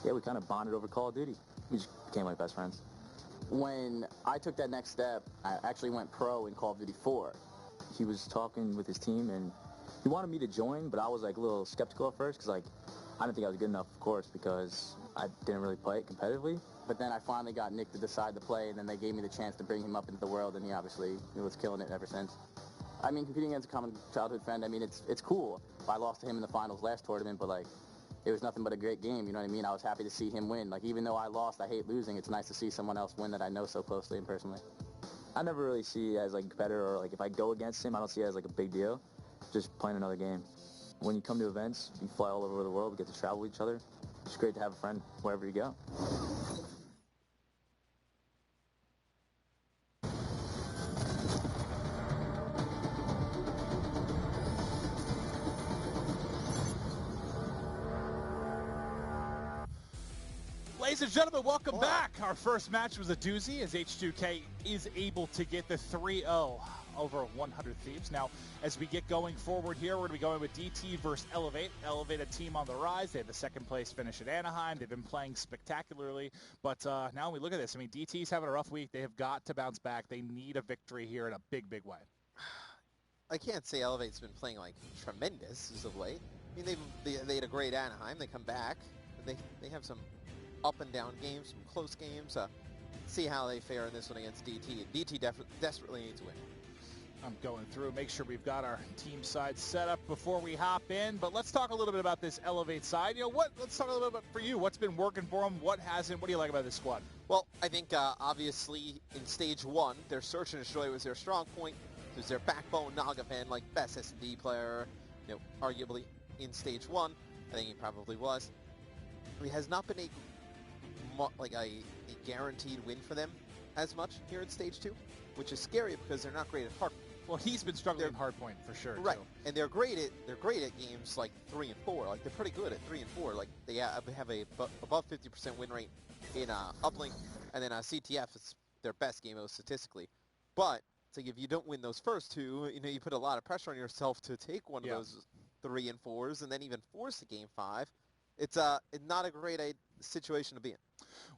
yeah, we kind of bonded over Call of Duty. We just became like best friends. When I took that next step, I actually went pro in Call of Duty 4. He was talking with his team, and he wanted me to join, but I was like a little skeptical at first because like I didn't think I was good enough, of course, because I didn't really play it competitively. But then I finally got Nick to decide to play, and then they gave me the chance to bring him up into the world, and he obviously was killing it ever since. I mean, competing against a common childhood friend, I mean, it's cool. I lost to him in the finals last tournament, but like, it was nothing but a great game, you know what I mean? I was happy to see him win. Like, even though I lost, I hate losing, it's nice to see someone else win that I know so closely and personally. I never really see it as like a competitor, or like if I go against him, I don't see it as like a big deal. Just playing another game. When you come to events, you fly all over the world, get to travel with each other. It's great to have a friend wherever you go. Ladies and gentlemen, welcome back. Our first match was a doozy as H2K is able to get the 3-0 over 100 Thieves. Now, as we get going forward here, we're going to be going with DT versus Elevate. Elevate, a team on the rise. They have the second place finish at Anaheim. They've been playing spectacularly. But now when we look at this, I mean, DT's having a rough week. They have got to bounce back. They need a victory here in a big, big way. I can't say Elevate's been playing like tremendous as of late. I mean, they had a great Anaheim. They come back. They have some up and down games, some close games. See how they fare in this one against DT. DT desperately needs to win. I'm going through, make sure we've got our team side set up before we hop in. But let's talk a little bit about this Elevate side. You know, let's talk a little bit about for you. What's been working for them? What hasn't? What do you like about this squad? Well, I think obviously in stage one, their search and destroy was their strong point. It was their backbone. Nagavan, like best S&D player, you know, arguably in stage one. I think he probably was. He has not been a guaranteed win for them as much here in stage 2, which is scary because they're not great at hard. Well, he's been struggling in hardpoint for sure. Right, too. And they're great at games like 3 and 4. Like they're pretty good at 3 and 4. Like they have a above 50% win rate in uplink, and then CTF is their best game statistically. But it's like if you don't win those first two, you know, you put a lot of pressure on yourself to take one of those 3 and 4s, and then even force a game 5. It's not a great situation to be in.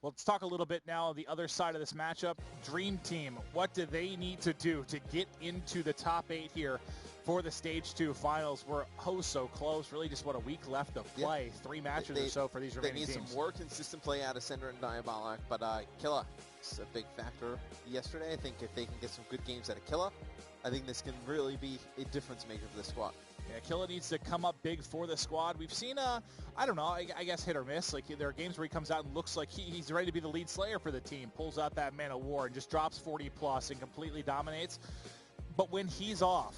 Well, let's talk a little bit now on the other side of this matchup. Dream Team, what do they need to do to get into the top 8 here for the Stage 2 finals? We're so close. Really just, a week left to play. Yeah. 3 matches or so for these remaining teams. They need some more consistent play out of Cinder and Diabolic, but Killa is a big factor yesterday. I think if they can get some good games out of Killa, I think this can really be a difference maker for the squad. Yeah, Killa needs to come up big for the squad. We've seen, I don't know, I guess hit or miss. Like, there are games where he comes out and looks like he's ready to be the lead slayer for the team, pulls out that Man of War and just drops 40+ and completely dominates. But when he's off,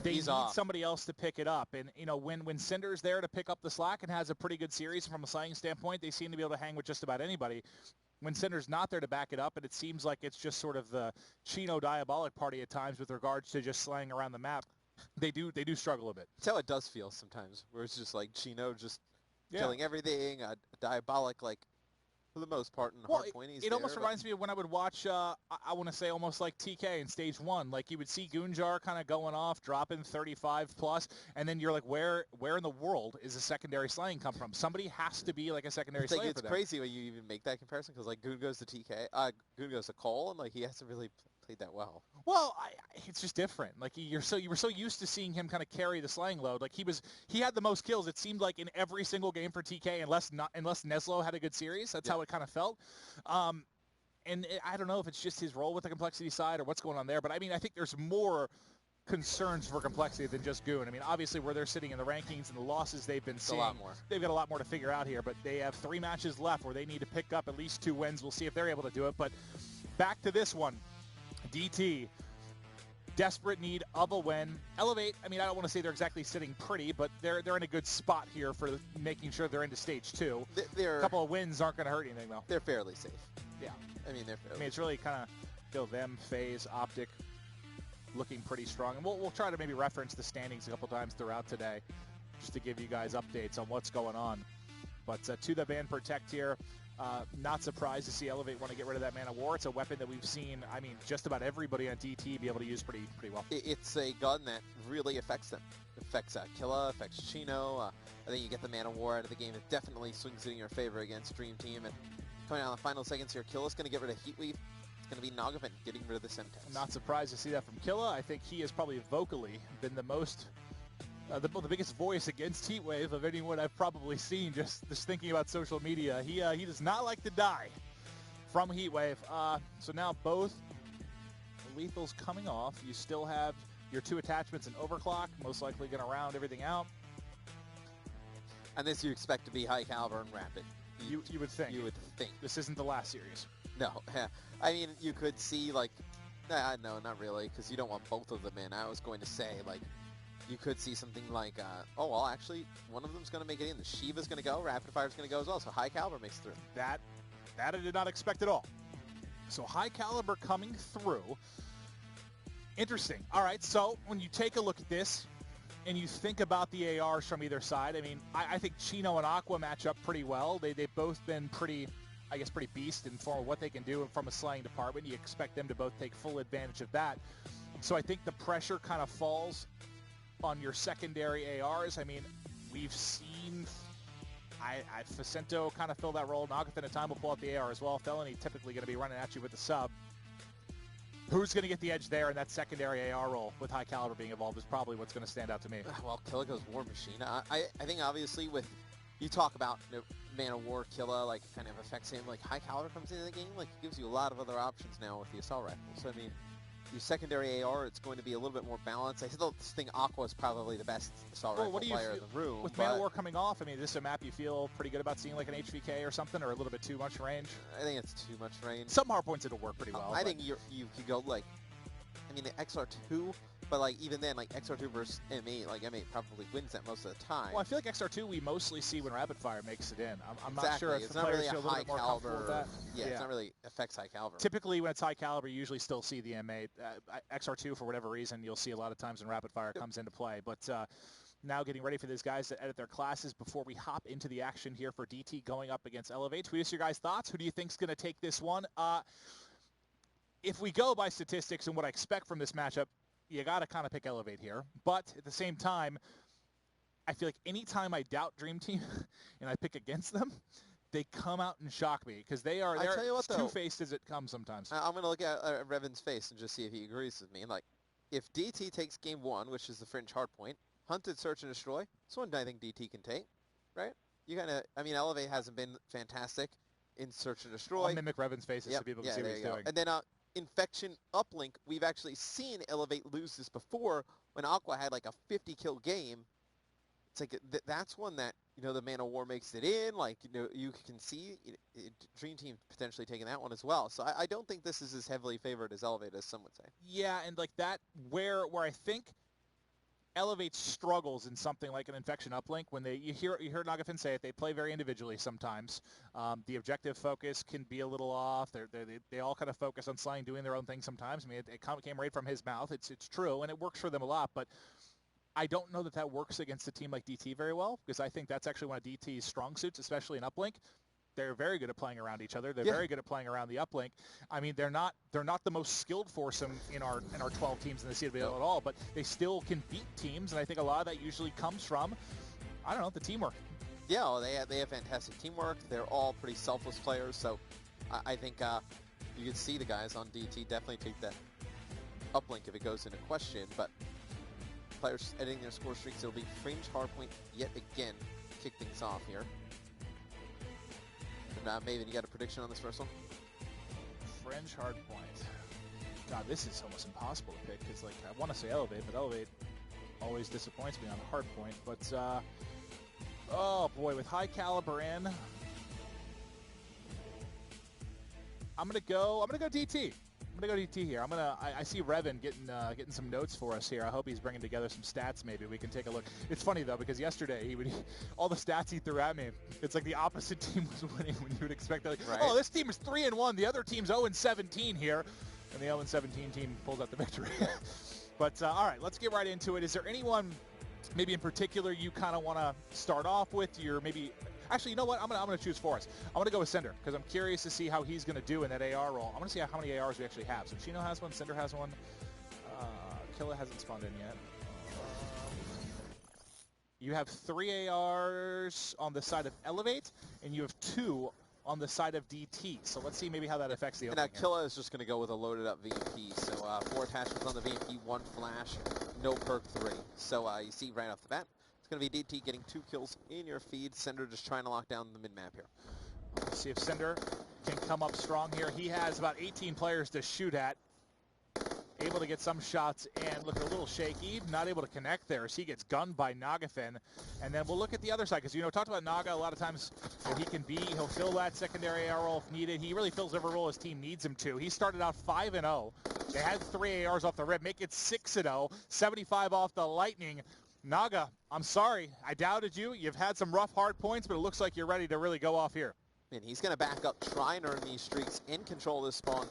they need somebody else to pick it up. And, you know, when Cinder's there to pick up the slack and has a pretty good series from a slaying standpoint, they seem to be able to hang with just about anybody. When Cinder's not there to back it up, and it seems like it's just sort of the Chino Diabolic party at times with regards to just slaying around the map, they do struggle a bit. That's how it does feel sometimes, where it's just like Chino just killing everything, Diabolic, like, for the most part, in hardpoint. It almost reminds me of when I would watch, I want to say almost like TK in stage 1. Like, you would see Goonjar kind of going off, dropping 35+, and then you're like, where in the world is a secondary slaying come from? Somebody has to be like a secondary slayer It's crazy when you even make that comparison, because, like, Goon goes to TK, Goon goes to Cole, and, like, he hasn't really played that well. Well, it's just different. Like, you were so used to seeing him kind of carry the slaying load. Like, he had the most kills, it seemed like, in every single game for TK, unless Neslo had a good series. That's how it kind of felt. And I don't know if it's just his role with the complexity side or what's going on there, but I mean, I think there's more concerns for complexity than just Goon. I mean, obviously where they're sitting in the rankings and the losses they've been seeing, they've got a lot more to figure out here, but they have 3 matches left where they need to pick up at least 2 wins. We'll see if they're able to do it, but back to this one. DT, desperate need of a win. Elevate, I mean, I don't want to say they're exactly sitting pretty, but they're in a good spot here for making sure they're into stage 2. A couple of wins aren't going to hurt anything, though. They're fairly safe. Yeah. I mean, it's really kind of them, FaZe, Optic, looking pretty strong. And we'll try to maybe reference the standings a couple times throughout today just to give you guys updates on what's going on. But to the Van Protect here, Not surprised to see Elevate want to get rid of that Man of War. It's a weapon that we've seen, I mean, just about everybody on DT be able to use pretty well. It's a gun that really affects them. Affects Killa, affects Chino. I think you get the Man of War out of the game. It definitely swings it in your favor against Dream Team. And coming out in the final seconds here, Killa's going to get rid of Heatweave. It's going to be Nagavin getting rid of the Semtex. Not surprised to see that from Killa. I think he has probably vocally been the most... the biggest voice against Heatwave of anyone I've probably seen, just thinking about social media. He does not like to die from Heatwave. So now both lethals coming off. You still have your 2 attachments in Overclock, most likely going to round everything out. And this you expect to be high caliber and rapid. You would think. You would think. This isn't the last series. No. I mean, you could see, like... no, not really, because you don't want both of them in. I was going to say, like... You could see something like, oh, well, actually, one of them's going to make it in. The Shiva's going to go. Rapid Fire's going to go as well. So High Caliber makes it through. That I did not expect at all. So High Caliber coming through. Interesting. All right, so when you take a look at this and you think about the ARs from either side, I mean, I think Chino and Aqua match up pretty well. They've both been pretty beast in form of what they can do from a slaying department. You expect them to both take full advantage of that. So I think the pressure kind of falls on your secondary ARs. I mean, we've seen Facento kind of fill that role. Nagathon at time will pull out the AR as well. Felony typically going to be running at you with the sub. Who's going to get the edge there in that secondary AR role with High Caliber being involved is probably what's going to stand out to me. Well, Killa goes War Machine. I think obviously with, you talk about Man of War, Killa, like kind of affects him. Like High Caliber comes into the game, like it gives you a lot of other options now with the assault rifles. So I mean, your secondary AR, it's going to be a little bit more balanced. I still think Aqua is probably the best assault rifle player in the room. With Man of War coming off, I mean, is this a map you feel pretty good about seeing like an HVK or something, or a little bit too much range? I think it's too much range. Some hard points it'll work pretty well. I think you could go like, I mean, the XR2, but like even then, like XR2 versus M8, like M8 probably wins that most of the time. Well, I feel like XR2 we mostly see when Rapid Fire makes it in. I'm exactly. not sure if it's the not players really feel a little bit more comfortable with that. Yeah, it's not really affects High Caliber. Typically, when it's High Caliber, you usually still see the M8. XR2, for whatever reason, you'll see a lot of times when Rapid Fire comes into play. But now getting ready for these guys to edit their classes before we hop into the action here for DT going up against Elevate. Tweet us your guys' thoughts. Who do you think's going to take this one? If we go by statistics and what I expect from this matchup, you got to kind of pick Elevate here. But at the same time, I feel like anytime I doubt Dream Team and I pick against them, they come out and shock me because they're as two-faced as it comes sometimes. I'm going to look at Revan's face and just see if he agrees with me. Like, if DT takes game 1, which is the Fringe hardpoint, Hunted, Search, and Destroy, this one I think DT can take, right? You kind of, I mean, Elevate hasn't been fantastic in Search and Destroy. I'll mimic Revan's faces so people can see what he's doing. And then Infection Uplink, we've actually seen Elevate lose this before when Aqua had like a 50-kill game. It's like that's one that, you know, the Man of War makes it in. Like, you know, you can see Dream Team potentially taking that one as well. So I don't think this is as heavily favored as Elevate as some would say. Yeah, and like that, where I think Elevate struggles in something like an Infection Uplink, when you hear Nagafin say it, they play very individually sometimes. The objective focus can be a little off. They all kind of focus on slaying, doing their own thing sometimes. I mean, it came right from his mouth. It's true, and it works for them a lot, but I don't know that works against a team like DT very well, because I think that's actually one of DT's strong suits, especially in Uplink. They're very good at playing around each other. They're very good at playing around the uplink. I mean, they're not the most skilled foursome in our 12 teams in the CWL at all, but they still can beat teams, and I think a lot of that usually comes from, I don't know, the teamwork. Yeah, well, they have fantastic teamwork. They're all pretty selfless players, so I think you can see the guys on DT definitely take that uplink if it goes into question, but players editing their score streaks, it'll be Fringe Hardpoint yet again to kick things off here. And Maven, you got a prediction on this first one? Fringe Hardpoint. God, this is almost impossible to pick because, like, I want to say Elevate, but Elevate always disappoints me on a Hardpoint. But, oh boy, with High Caliber in, I'm gonna go DT. I'm gonna go DT here. I see Revan getting some notes for us here. I hope he's bringing together some stats. Maybe we can take a look. It's funny though because yesterday all the stats he threw at me, it's like the opposite team was winning when you would expect that. Like, right. Oh, this team is 3-1. The other team's 0-17 here, and the 0-17 team pulls out the victory. But all right, let's get right into it. Is there anyone maybe in particular you kind of want to start off with? Actually, you know what? I'm gonna choose Forrest. I'm gonna go with Cinder because I'm curious to see how he's gonna do in that AR role. I'm gonna see how many ARs we actually have. So Chino has one, Cinder has one. Killa hasn't spawned in yet. You have 3 ARs on the side of Elevate, and you have 2 on the side of DT. So let's see maybe how that affects the opening. And Killa is just going to go with a loaded up VMP. So 4 attachments on the VMP, 1 flash, no perk 3. So you see right off the bat, it's going to be DT getting 2 kills in your feed. Cinder just trying to lock down the mid-map here. Let's see if Cinder can come up strong here. He has about 18 players to shoot at. Able to get some shots and look a little shaky, not able to connect there as he gets gunned by Nagafin. And then we'll look at the other side because, you know, talked about Naga a lot of times where he can be, he'll fill that secondary AR role if needed. He really fills every role his team needs him to. He started out 5-0. They had 3 ARs off the rip, make it 6-0, 75 off the Lightning. Naga, I'm sorry, I doubted you. You've had some rough hard points, but it looks like you're ready to really go off here. And he's going to back up, try and earn these streaks and control this spawn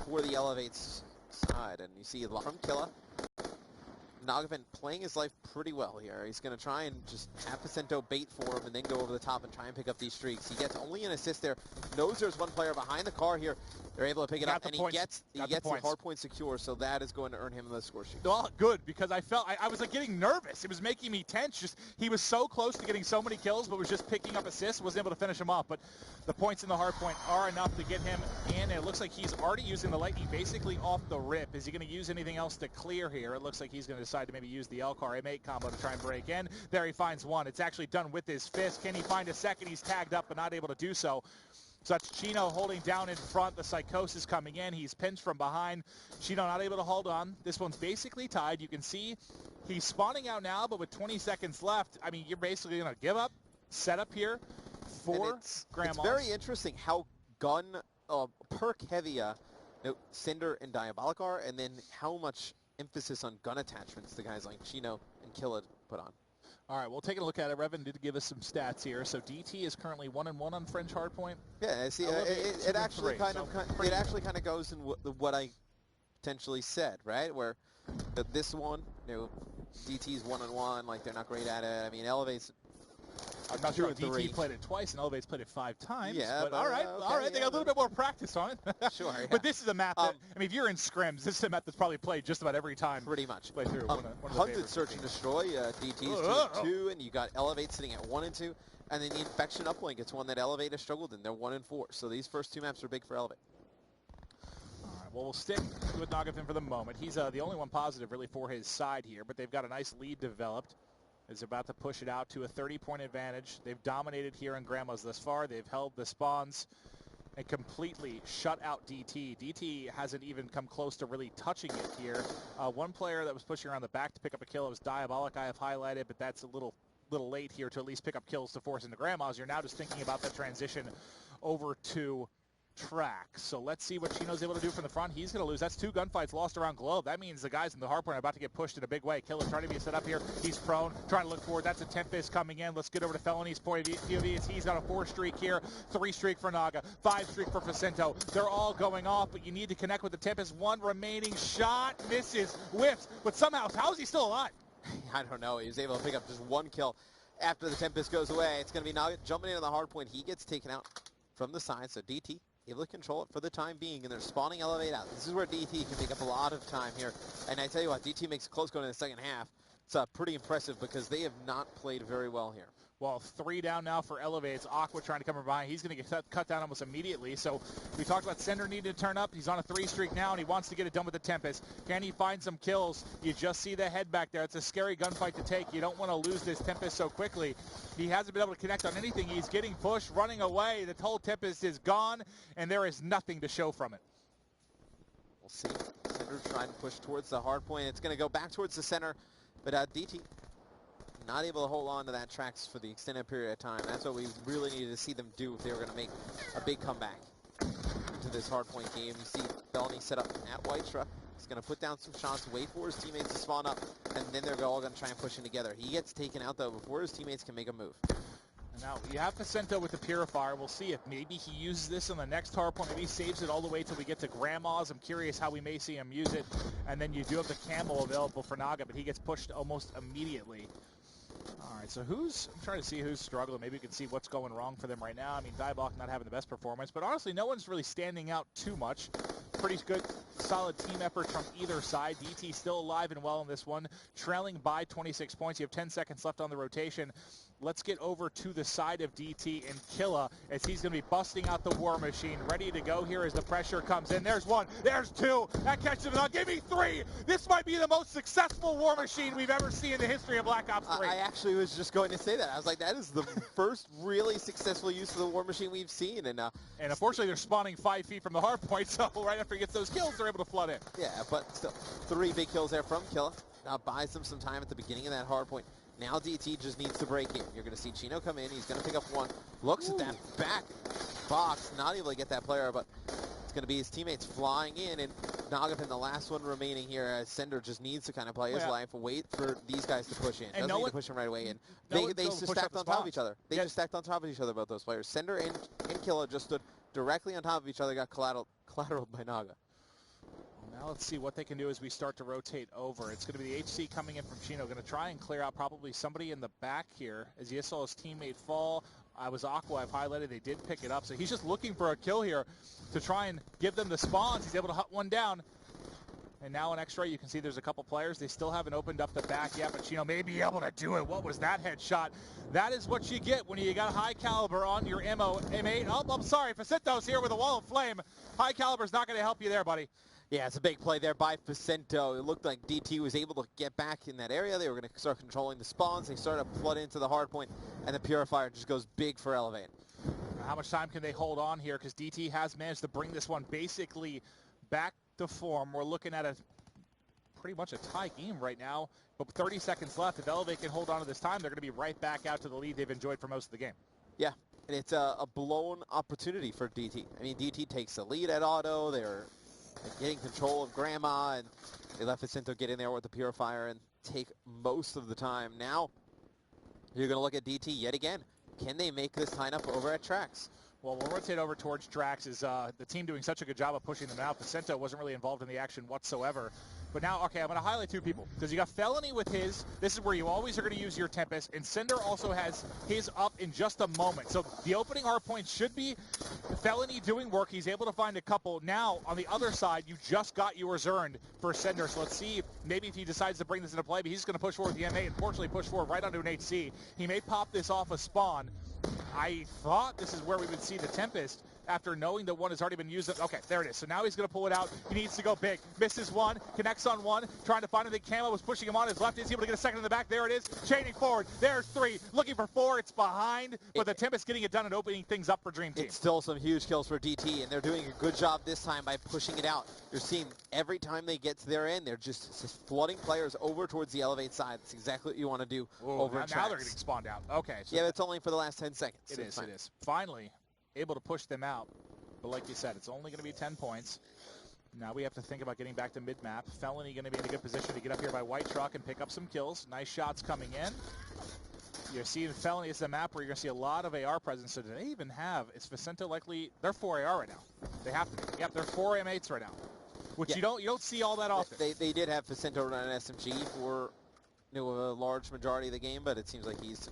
for the Elevates side. And you see from Killa, Nagavin playing his life pretty well here. He's going to try and just have Pacento bait for him and then go over the top and try and pick up these streaks. He gets only an assist there. Knows there's one player behind the car here. They're able to pick it up, and he gets the hard point secure, so that is going to earn him the score sheet. Well, good, because I felt I was like getting nervous. It was making me tense. Just he was so close to getting so many kills, but was just picking up assists, wasn't able to finish him off. But the points in the hard point are enough to get him in. It looks like he's already using the Lightning basically off the rip. Is he going to use anything else to clear here? It looks like he's going to decide to maybe use the L-Car M8 combo to try and break in. There he finds one. It's actually done with his fist. Can he find a second? He's tagged up, but not able to do so. So that's Chino holding down in front. The Psychosis coming in. He's pinched from behind. Chino not able to hold on. This one's basically tied. You can see he's spawning out now, but with 20 seconds left, I mean, you're basically going to give up, set up here for Grandmas. It's very interesting how gun, perk heavy Cinder and Diabolic are, and then how much emphasis on gun attachments the guys like Chino and Killa put on. All right, we'll take a look at it. Revan did give us some stats here. So DT is currently 1-1 on French Hardpoint. Yeah, see, it actually kind of goes in what I potentially said, right? Where this one, you know, DT's 1-1, like they're not great at it. I mean, Elevate's. I'm not sure if DT played it twice and Elevate's played it 5 times. Yeah, but all right, okay, they got a little bit more practice on it. Sure. Yeah. But this is a map that, I mean, if you're in scrims, this is a map that's probably played just about every time. Pretty much. Play through. Hunted Search and Destroy, DT's 2-2, and you got Elevate sitting at 1-2, and then the Infection Uplink, it's one that Elevate has struggled in. They're 1-4. So these first 2 maps are big for Elevate. All right, well, we'll stick with Nagafin for the moment. He's the only one positive, really, for his side here, but they've got a nice lead developed. Is about to push it out to a 30-point advantage. They've dominated here in Grandma's thus far. They've held the spawns and completely shut out DT. DT hasn't even come close to really touching it here. One player that was pushing around the back to pick up a kill was Diabolic. I have highlighted, but that's a little late here to at least pick up kills to force into Grandma's. You're now just thinking about that transition over to track. So let's see what Chino's able to do from the front. He's going to lose. That's 2 gunfights lost around Globe. That means the guys in the hardpoint are about to get pushed in a big way. Killer trying to be set up here. He's prone, trying to look forward. That's a Tempest coming in. Let's get over to Felony's point of view. He's got a 4 streak here, 3 streak for Naga, 5 streak for Pacento. They're all going off, but you need to connect with the Tempest. 1 remaining shot, misses, whiffs, but somehow, how is he still alive? I don't know. He was able to pick up just 1 kill after the Tempest goes away. It's going to be Naga jumping into the hardpoint. He gets taken out from the side, so DT able to control it for the time being, and they're spawning Elevate out. This is where DT can make up a lot of time here. And I tell you what, DT makes it close going in the second half. It's pretty impressive because they have not played very well here. Well, 3 down now for Elevate. It's Aqua trying to come from behind. He's going to get cut down almost immediately. So we talked about Cinder needing to turn up. He's on a 3 streak now, and he wants to get it done with the Tempest. Can he find some kills? You just see the head back there. It's a scary gunfight to take. You don't want to lose this Tempest so quickly. He hasn't been able to connect on anything. He's getting pushed, running away. The whole Tempest is gone, and there is nothing to show from it. We'll see. Cinder trying to push towards the hard point. It's going to go back towards the center, but DT not able to hold on to that tracks for the extended period of time. That's what we really needed to see them do if they were going to make a big comeback into this hardpoint game. You see Felony set up at White Truck. He's going to put down some shots, wait for his teammates to spawn up, and then they're all going to try and push in together. He gets taken out, though, before his teammates can make a move. And now you have Pacento with the Purifier. We'll see if maybe he uses this on the next hardpoint. Maybe he saves it all the way till we get to Grandma's. I'm curious how we may see him use it. And then you do have the camo available for Naga, but he gets pushed almost immediately. All right, right, so I'm trying to see who's struggling. Maybe we can see what's going wrong for them right now. I mean, Diebach not having the best performance, but honestly, no one's really standing out too much. Pretty good, solid team effort from either side. DT still alive and well in this one, trailing by 26 points. You have 10 seconds left on the rotation. Let's get over to the side of DT and Killa as he's going to be busting out the War Machine, ready to go here as the pressure comes in. There's one, there's two, that catches him on. Give me three. This might be the most successful War Machine we've ever seen in the history of Black Ops 3. I actually was just going to say that. I was like, that is the first really successful use of the War Machine we've seen. And unfortunately, they're spawning 5 feet from the hard point, so right after he gets those kills, they're able to flood in. Yeah, but still, 3 big kills there from Killa. Now buys them some time at the beginning of that hard point. Now DT just needs to break in. You're going to see Chino come in. He's going to pick up one. Looks at that back box. Not able to get that player, but it's going to be his teammates flying in. And Nagapin, the last one remaining here, as Sender just needs to kind of play his life and wait for these guys to push in. Doesn't need to push him right away in. They just stacked on top of each other. They just stacked on top of each other, both those players. Sender and Killa just stood directly on top of each other, got collateraled by Naga. Now let's see what they can do as we start to rotate over. It's going to be the HC coming in from Chino. Going to try and clear out probably somebody in the back here. As you saw his teammate fall, I was Aqua, I've highlighted, they did pick it up. So he's just looking for a kill here to try and give them the spawns. He's able to hunt one down. And now on X-Ray, you can see there's a couple players. They still haven't opened up the back yet, but Chino may be able to do it. What was that headshot? That is what you get when you got high caliber on your M8. Oh, I'm sorry, Facinto's here with a wall of flame. High caliber's not going to help you there, buddy. Yeah, it's a big play there by Facento. It looked like DT was able to get back in that area. They were going to start controlling the spawns. They started to flood into the hard point, and the Purifier just goes big for Elevate. How much time can they hold on here? Because DT has managed to bring this one basically back to form. We're looking at a pretty much a tie game right now, but 30 seconds left. If Elevate can hold on to this time, they're going to be right back out to the lead they've enjoyed for most of the game. Yeah, and it's a blown opportunity for DT. I mean, DT takes the lead at auto. They're getting control of Grandma, and they let Vicento get in there with the Purifier and take most of the time. Now, you're going to look at DT yet again. Can they make this line up over at Trax? Well, we'll rotate over towards Trax. Is the team doing such a good job of pushing them out? Vicento wasn't really involved in the action whatsoever. But now, okay, I'm going to highlight 2 people. Because you got Felony with his. This is where you always are going to use your Tempest. And Cinder also has his up in just a moment. So the opening hard point should be Felony doing work. He's able to find a couple. Now, on the other side, you just got yours earned for Cinder. So let's see maybe if he decides to bring this into play. But he's going to push forward with the M8 and fortunately push forward right onto an HC. He may pop this off a spawn. I thought this is where we would see the Tempest after knowing that one has already been used. Okay, there it is. So now he's going to pull it out. He needs to go big. Misses one, connects on one, trying to find him. The Camo was pushing him on his left. Is able to get a second in the back. There it is. Chaining forward. There's 3. Looking for 4. It's behind, but the Tempest getting it done and opening things up for Dream Team. It's still some huge kills for DT, and they're doing a good job this time by pushing it out. You're seeing every time they get to their end, they're just flooding players over towards the Elevate side. That's exactly what you want to do over at Trax. Now they're getting spawned out. Okay. So yeah, it's only for the last 10 seconds. It is. Finally, able to push them out. But like you said, it's only going to be 10 points. Now we have to think about getting back to mid-map. Felony going to be in a good position to get up here by White Truck and pick up some kills. Nice shots coming in. You're seeing Felony is the map where you're going to see a lot of AR presence. So do they even have, is Vicento likely, they're 4 AR right now. They have to be. Yep, they're 4 M8s right now. Which you don't see all that often. They did have Vicento run an SMG for a large majority of the game, but it seems like he's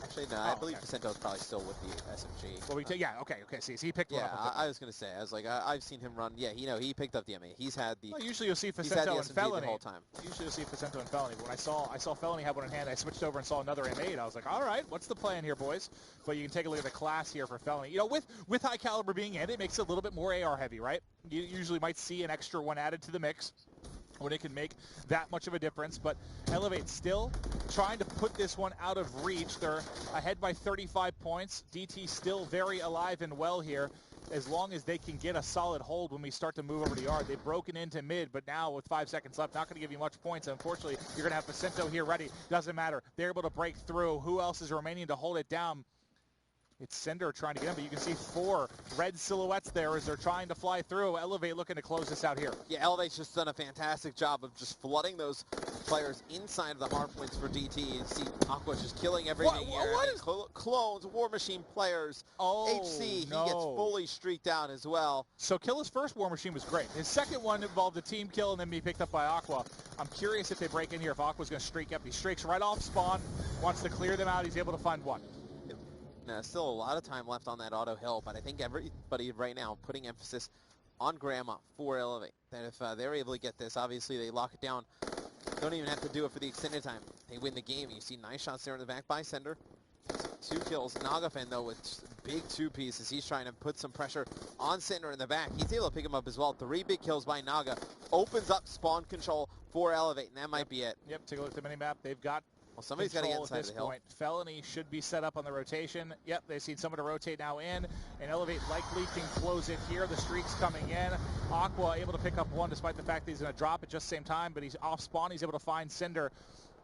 actually no. I believe Vicento's probably still with the SMG. Well, okay. See, so he picked one up. I was gonna say, I was like, I've seen him run. Yeah, he picked up the M8. He's had the. Well, usually you'll see Vicento and Felony the whole time. Usually you'll see Vicento and Felony. But when I saw Felony have one in hand, I switched over and saw another M8. I was like, all right, what's the plan here, boys? But you can take a look at the class here for Felony. You know, with high caliber being in, it makes it a little bit more AR heavy, right? You usually might see an extra one added to the mix when it can make that much of a difference, but Elevate still trying to put this one out of reach. They're ahead by 35 points. DT still very alive and well here, as long as they can get a solid hold when we start to move over the yard. They've broken into mid, but now with 5 seconds left, not going to give you much points. Unfortunately, you're going to have Vicento here ready. Doesn't matter. They're able to break through. Who else is remaining to hold it down? It's Cinder trying to get him, but you can see 4 red silhouettes there as they're trying to fly through. Elevate looking to close this out here. Yeah, Elevate's just done a fantastic job of just flooding those players inside of the hard points for DT. And see Aqua's just killing everything here. What is... Clones, War Machine players. HC, no. He gets fully streaked out as well. So Killa's first War Machine was great. His second one involved a team kill and then be picked up by Aqua. I'm curious if they break in here, if Aqua's going to streak up. He streaks right off spawn, wants to clear them out. He's able to find one. Still a lot of time left on that auto hill, but I think everybody right now putting emphasis on Grandma for Elevate. That if they're able to get this, obviously they lock it down. Don't even have to do it for the extended time. They win the game. You see nice shots there in the back by Sender. 2 kills. Nagafen, though, with big 2 pieces. He's trying to put some pressure on Sender in the back. He's able to pick him up as well. 3 big kills by Naga. Opens up spawn control for Elevate, and that might be it. Yep, take a look at the minimap. They've got somebody's got to get inside of the hill. Felony should be set up on the rotation. Yep, they've seen someone to rotate now in, and Elevate likely can close it here. The streak's coming in. Aqua able to pick up 1 despite the fact that he's going to drop at just the same time, but he's off spawn. He's able to find Cinder.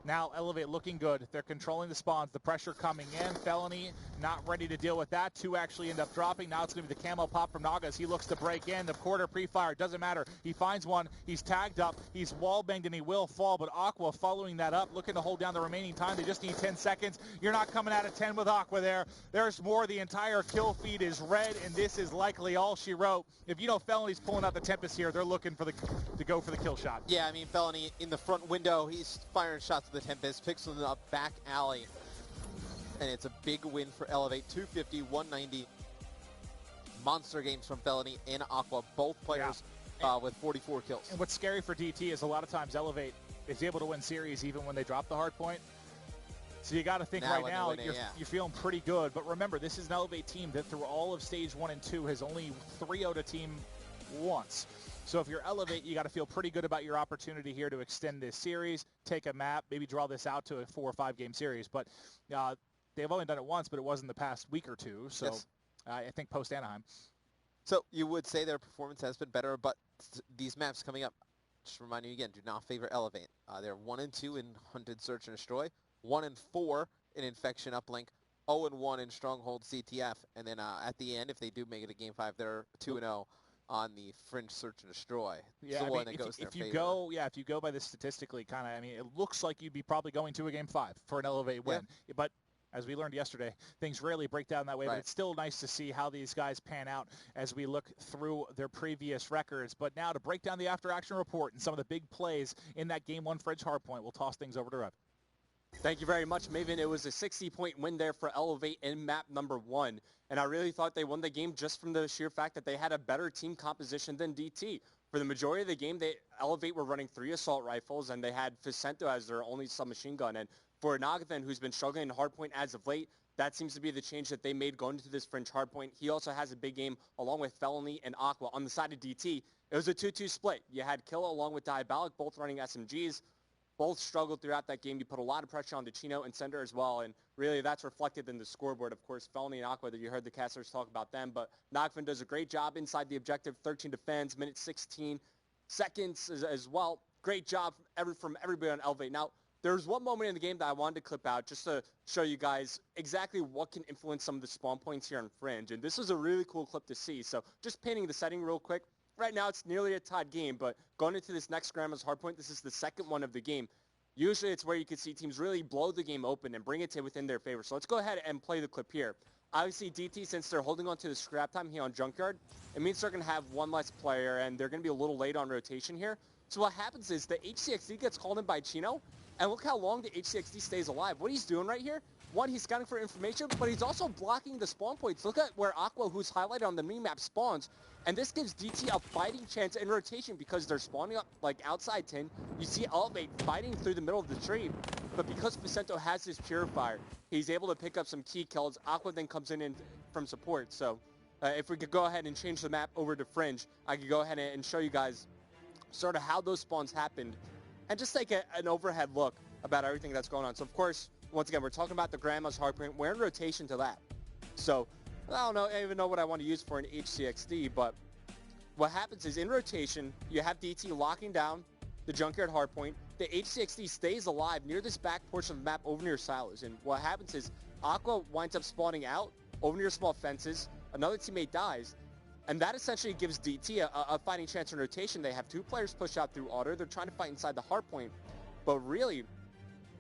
Now Elevate looking good. They're controlling the spawns. The pressure coming in. Felony not ready to deal with that. 2 actually end up dropping. Now it's going to be the camo pop from Naga as he looks to break in. The quarter pre-fire doesn't matter. He finds one. He's tagged up. He's wall banged and he will fall. But Aqua following that up, looking to hold down the remaining time. They just need 10 seconds. You're not coming out of 10 with Aqua there. There's more. The entire kill feed is red, and this is likely all she wrote. If you know Felony's pulling out the Tempest here, they're looking for to go for the kill shot. Yeah, I mean Felony in the front window. He's firing shots at the Tempest. Picks them up back alley. And it's a big win for Elevate. 250, 190. Monster games from Felony and Aqua. Both players with 44 kills. And what's scary for DT is a lot of times Elevate is able to win series even when they drop the hard point. So you got to think right now you're feeling pretty good. But remember, this is an Elevate team that through all of stage 1 and 2 has only 3-0'd a team once. So if you're Elevate, you got to feel pretty good about your opportunity here to extend this series, take a map, maybe draw this out to a 4 or 5 game series. But they've only done it once, but it was in the past week or 2. So I think post Anaheim. So you would say their performance has been better, but these maps coming up, just remind you again, do not favor Elevate. They're 1-2 in Hunted Search and Destroy, 1-4 in Infection Uplink, 0-1 in Stronghold CTF, and then at the end, if they do make it a Game 5, they're 2-0. On the Fringe Search and Destroy. Yeah, I mean, if you go by this statistically, kind of, I mean, it looks like you'd be probably going to a Game 5 for an Elevate win. Yeah. But as we learned yesterday, things rarely break down that way. Right. But it's still nice to see how these guys pan out as we look through their previous records. But now to break down the after-action report and some of the big plays in that Game 1 Fringe Hardpoint, we'll toss things over to Rev. Thank you very much, Maven. It was a 60-point win there for Elevate in map number 1. And I really thought they won the game just from the sheer fact that they had a better team composition than DT. For the majority of the game, Elevate were running 3 assault rifles, and they had Vicento as their only submachine gun. And for Nagavan, who's been struggling in hardpoint as of late, that seems to be the change that they made going into this Fringe hardpoint. He also has a big game along with Felony and Aqua. On the side of DT, it was a 2-2 split. You had Killa along with Diabolic, both running SMGs. Both struggled throughout that game. You put a lot of pressure on Chino and Sender as well, and really that's reflected in the scoreboard. Of course, Felony and Aqua, that you heard the casters talk about them, but Nagvan does a great job inside the objective, 13 defends, minute 16 seconds as well. Great job from everybody on Elevate. Now, there's one moment in the game that I wanted to clip out just to show you guys exactly what can influence some of the spawn points here on Fringe, and this is a really cool clip to see. So just painting the setting real quick. Right now, it's nearly a tied game, but going into this next Grandma's Hardpoint, this is the second one of the game. Usually, it's where you can see teams really blow the game open and bring it to within their favor. So let's go ahead and play the clip here. Obviously, DT, since they're holding on to the scrap time here on Junkyard, it means they're going to have one less player, and they're going to be a little late on rotation here. So what happens is the HCXD gets called in by Chino, and look how long the HCXD stays alive. What he's doing right here, one, he's scouting for information, but he's also blocking the spawn points. Look at where Aqua, who's highlighted on the minimap, spawns. And this gives DT a fighting chance in rotation because they're spawning up like outside 10. You see Elevate fighting through the middle of the tree. But because Vicento has his Purifier, he's able to pick up some key kills. Aqua then comes in from support. So if we could go ahead and change the map over to Fringe, I could go ahead and show you guys sort of how those spawns happened. And just take an overhead look about everything that's going on. So of course, once again, we're talking about the Grandma's Hardpoint. We're in rotation to that. So I don't know, I even know what I want to use for an HCXD, but what happens is in rotation, you have DT locking down the Junkyard Hardpoint. The HCXD stays alive near this back portion of the map over near Silos. And what happens is Aqua winds up spawning out, over near small fences. Another teammate dies. And that essentially gives DT a fighting chance in rotation. They have 2 players push out through auto. They're trying to fight inside the hard point. But really,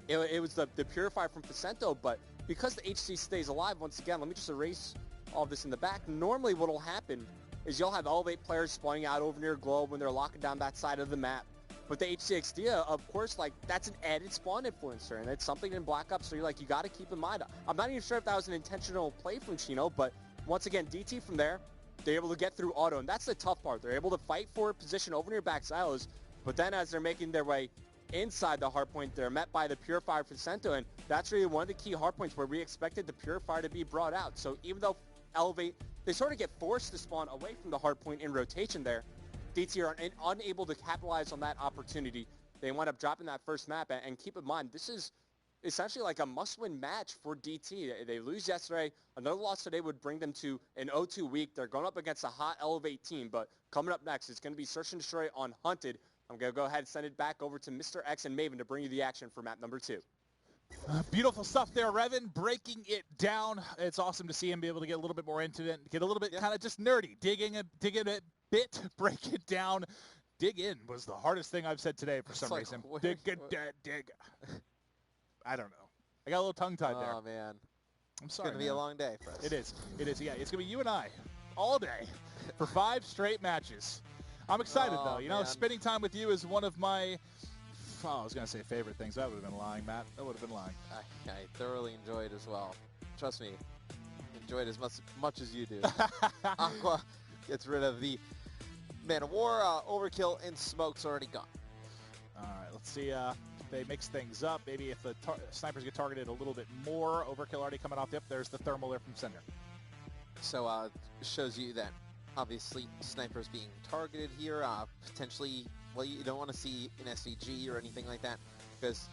it was the Purifier from Pacento. But because the HC stays alive, once again, let me just erase all of this in the back. Normally what will happen is you'll have Elevate players spawning out over near Globe when they're locking down that side of the map. But the HCXD, of course, like, that's an added spawn influencer, and it's something in Black Ops, so you got to keep in mind. I'm not even sure if that was an intentional play from Chino, but once again, DT from there, they're able to get through auto, and that's the tough part. They're able to fight for position over near back silos, but then as they're making their way inside the hardpoint, they're met by the Purifier for Cento, and that's really one of the key hardpoints where we expected the Purifier to be brought out. So even though Elevate, they sort of get forced to spawn away from the hardpoint in rotation there, DT are unable to capitalize on that opportunity. They wind up dropping that first map, and keep in mind, this is essentially like a must-win match for DT. They lose yesterday. Another loss today would bring them to an 0-2 week. They're going up against a hot Elevate team, but coming up next, it's going to be Search and Destroy on Hunted. I'm going to go ahead and send it back over to Mr. X and Maven to bring you the action for map number 2. Beautiful stuff there, Revan, breaking it down. It's awesome to see him be able to get a little bit more into it, get a little bit kind of just nerdy, digging a bit, break it down. Dig in was the hardest thing I've said today for some reason. Dig. I don't know. I got a little tongue-tied there. Oh, man. I'm sorry, It's going to be a long day for us. It is. Yeah, it's going to be you and I all day for 5 straight matches. I'm excited, though. You know, spending time with you is one of my, I was going to say favorite things. That would have been lying, Matt. That would have been lying. I thoroughly enjoyed as well. Trust me, enjoyed as much as you do. Aqua gets rid of the Man of War, Overkill, and Smoke's already gone. All right, let's see if they mix things up. Maybe if the snipers get targeted a little bit more. Overkill already coming off. Yep, there's the thermal there from center. So shows you that obviously snipers being targeted here. Potentially, well, you don't want to see an SVG or anything like that because,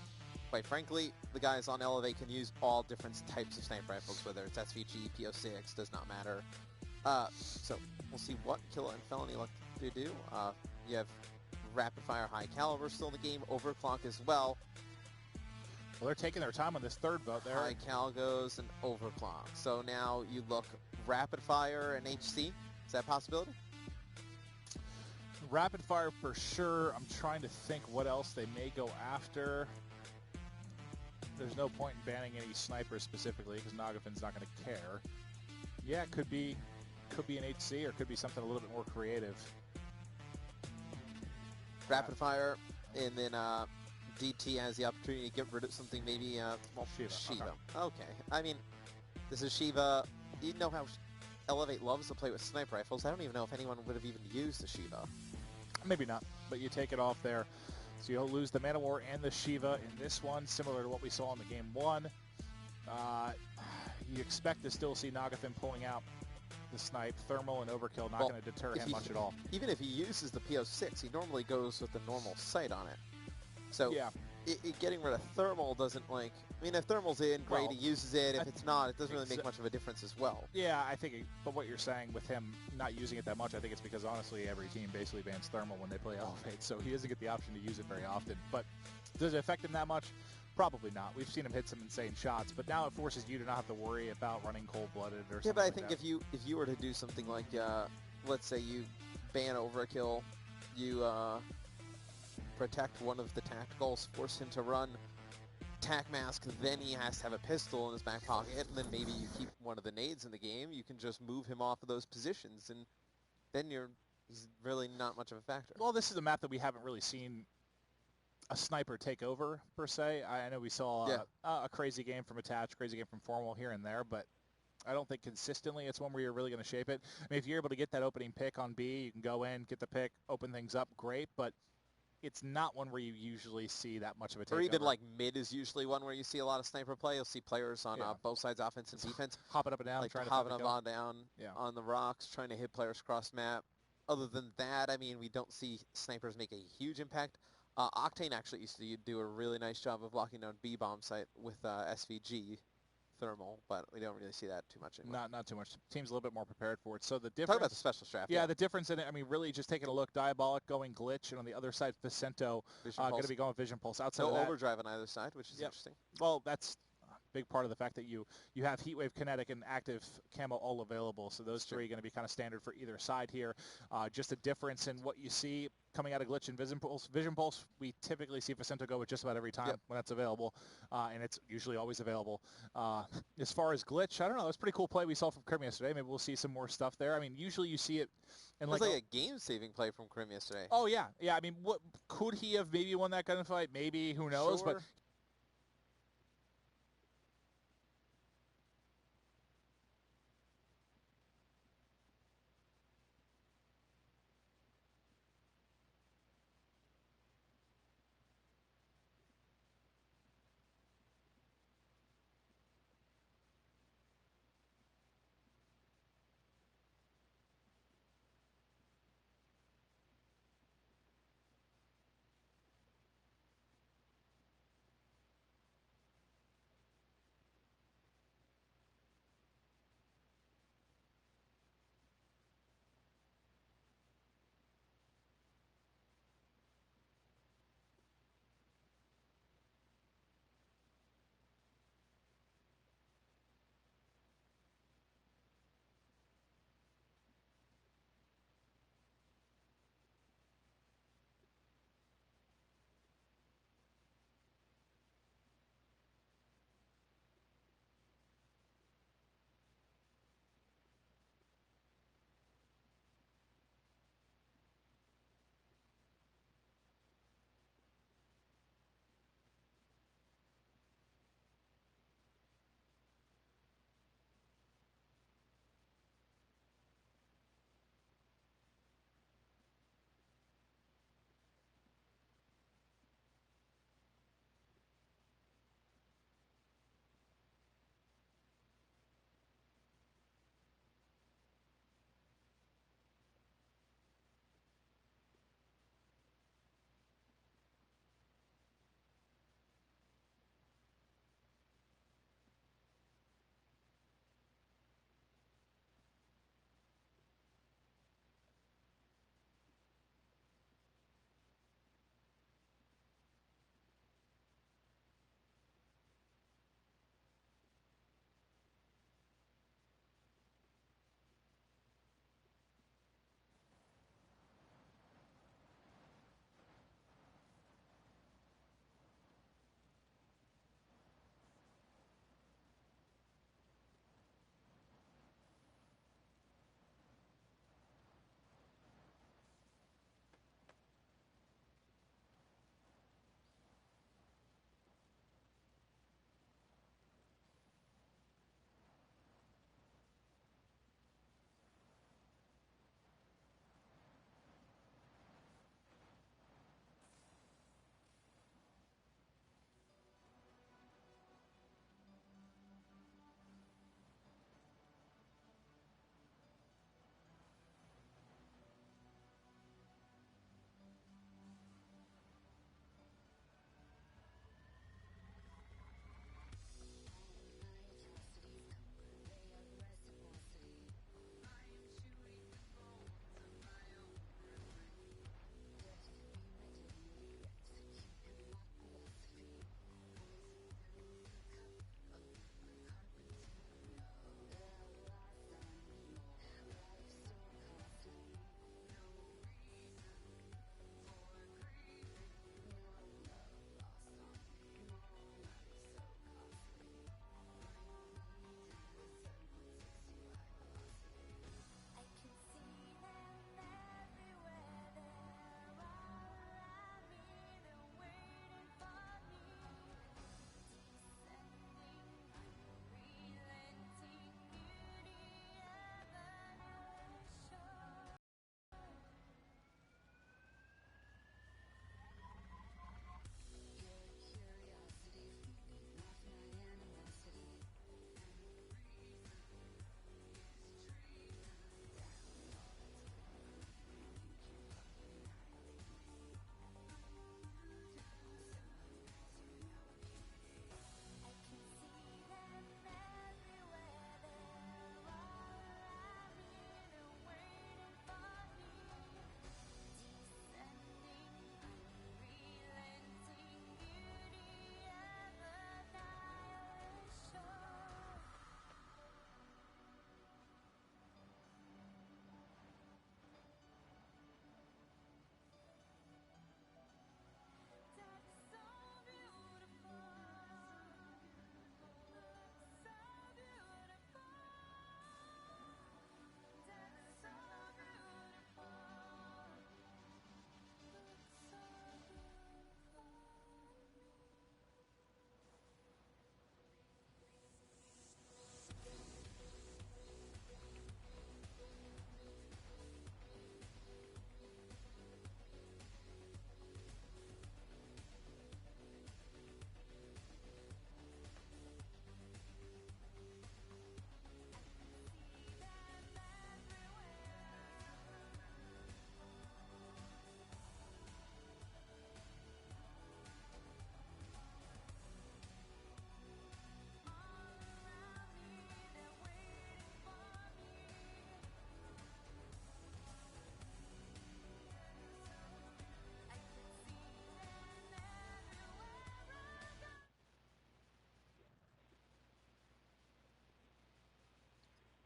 quite frankly, the guys on Elevate can use all different types of sniper rifles, whether it's SVG, PO6, does not matter. So we'll see what Killa and Felony look to do. You have Rapid Fire High Caliber still in the game, Overclock as well. Well, they're taking their time on this third vote there. High Cal goes and Overclock. So now you look Rapid Fire and HC. Is that a possibility? Rapid Fire for sure. I'm trying to think what else they may go after. There's no point in banning any snipers specifically because Nagafin's not going to care. Yeah, it could be an HC or it could be something a little bit more creative. Rapid Fire, and then DT has the opportunity to get rid of something, maybe Shiva. Okay. I mean, this is Shiva. You know how Elevate loves to play with sniper rifles. I don't even know if anyone would have even used the Shiva. Maybe not, but you take it off there. So you'll lose the Man of War and the Shiva in this one, similar to what we saw in the game 1. You expect to still see Nagafin pulling out the snipe. Thermal and Overkill not going to deter him much at all. Even if he uses the PO6, he normally goes with the normal sight on it. So yeah. Getting rid of Thermal doesn't, like... I mean, if Thermal's in, great, he uses it. If it's not, it doesn't really make much of a difference as well. Yeah, I think, but what you're saying with him not using it that much, I think it's because, honestly, every team basically bans Thermal when they play Elevate, so he doesn't get the option to use it very often. But does it affect him that much? Probably not. We've seen him hit some insane shots, but now it forces you to not have to worry about running cold-blooded or something. Yeah, but I like think that. if you were to do something like, let's say you ban Overkill, you protect one of the tacticals, force him to run tac mask, then he has to have a pistol in his back pocket, and then maybe you keep one of the nades in the game, you can just move him off of those positions, and then he's really not much of a factor. Well, this is a map that we haven't really seen a sniper take over, per se. I know we saw a crazy game from Attach, crazy game from Formal here and there, but I don't think consistently it's one where you're really going to shape it. I mean, if you're able to get that opening pick on B, you can go in, get the pick, open things up, great, but it's not one where you usually see that much of a takeover. Or even like mid is usually one where you see a lot of sniper play. You'll see players on both sides, offense and defense. Hopping up and down, like trying to hopping up and down on the rocks, trying to hit players cross map. Other than that, I mean, we don't see snipers make a huge impact. Octane actually used to do a really nice job of locking down B-bomb site with SVG Thermal, but we don't really see that too much anymore. Not too much. Team's a little bit more prepared for it. So the difference... Talk about the special strap. Yeah, the difference in it, I mean, really just taking a look, Diabolic going Glitch, and on the other side, Vicento going to be going Vision Pulse. Outside no of that, overdrive on either side, which is interesting. Well, that's big part of the fact that you have Heatwave, Kinetic, and Active Camo all available. So those three are going to be kind of standard for either side here. Just a difference in what you see coming out of Glitch and Vision Pulse, we typically see Vicento go with just about every time when that's available, and it's usually always available. As far as Glitch, I don't know. It was a pretty cool play we saw from Krim yesterday. Maybe we'll see some more stuff there. I mean, usually you see it. And it was like a game-saving play from Krim yesterday. Oh, yeah. Yeah, I mean, what could he have maybe won that gunfight? Maybe, who knows? Sure. But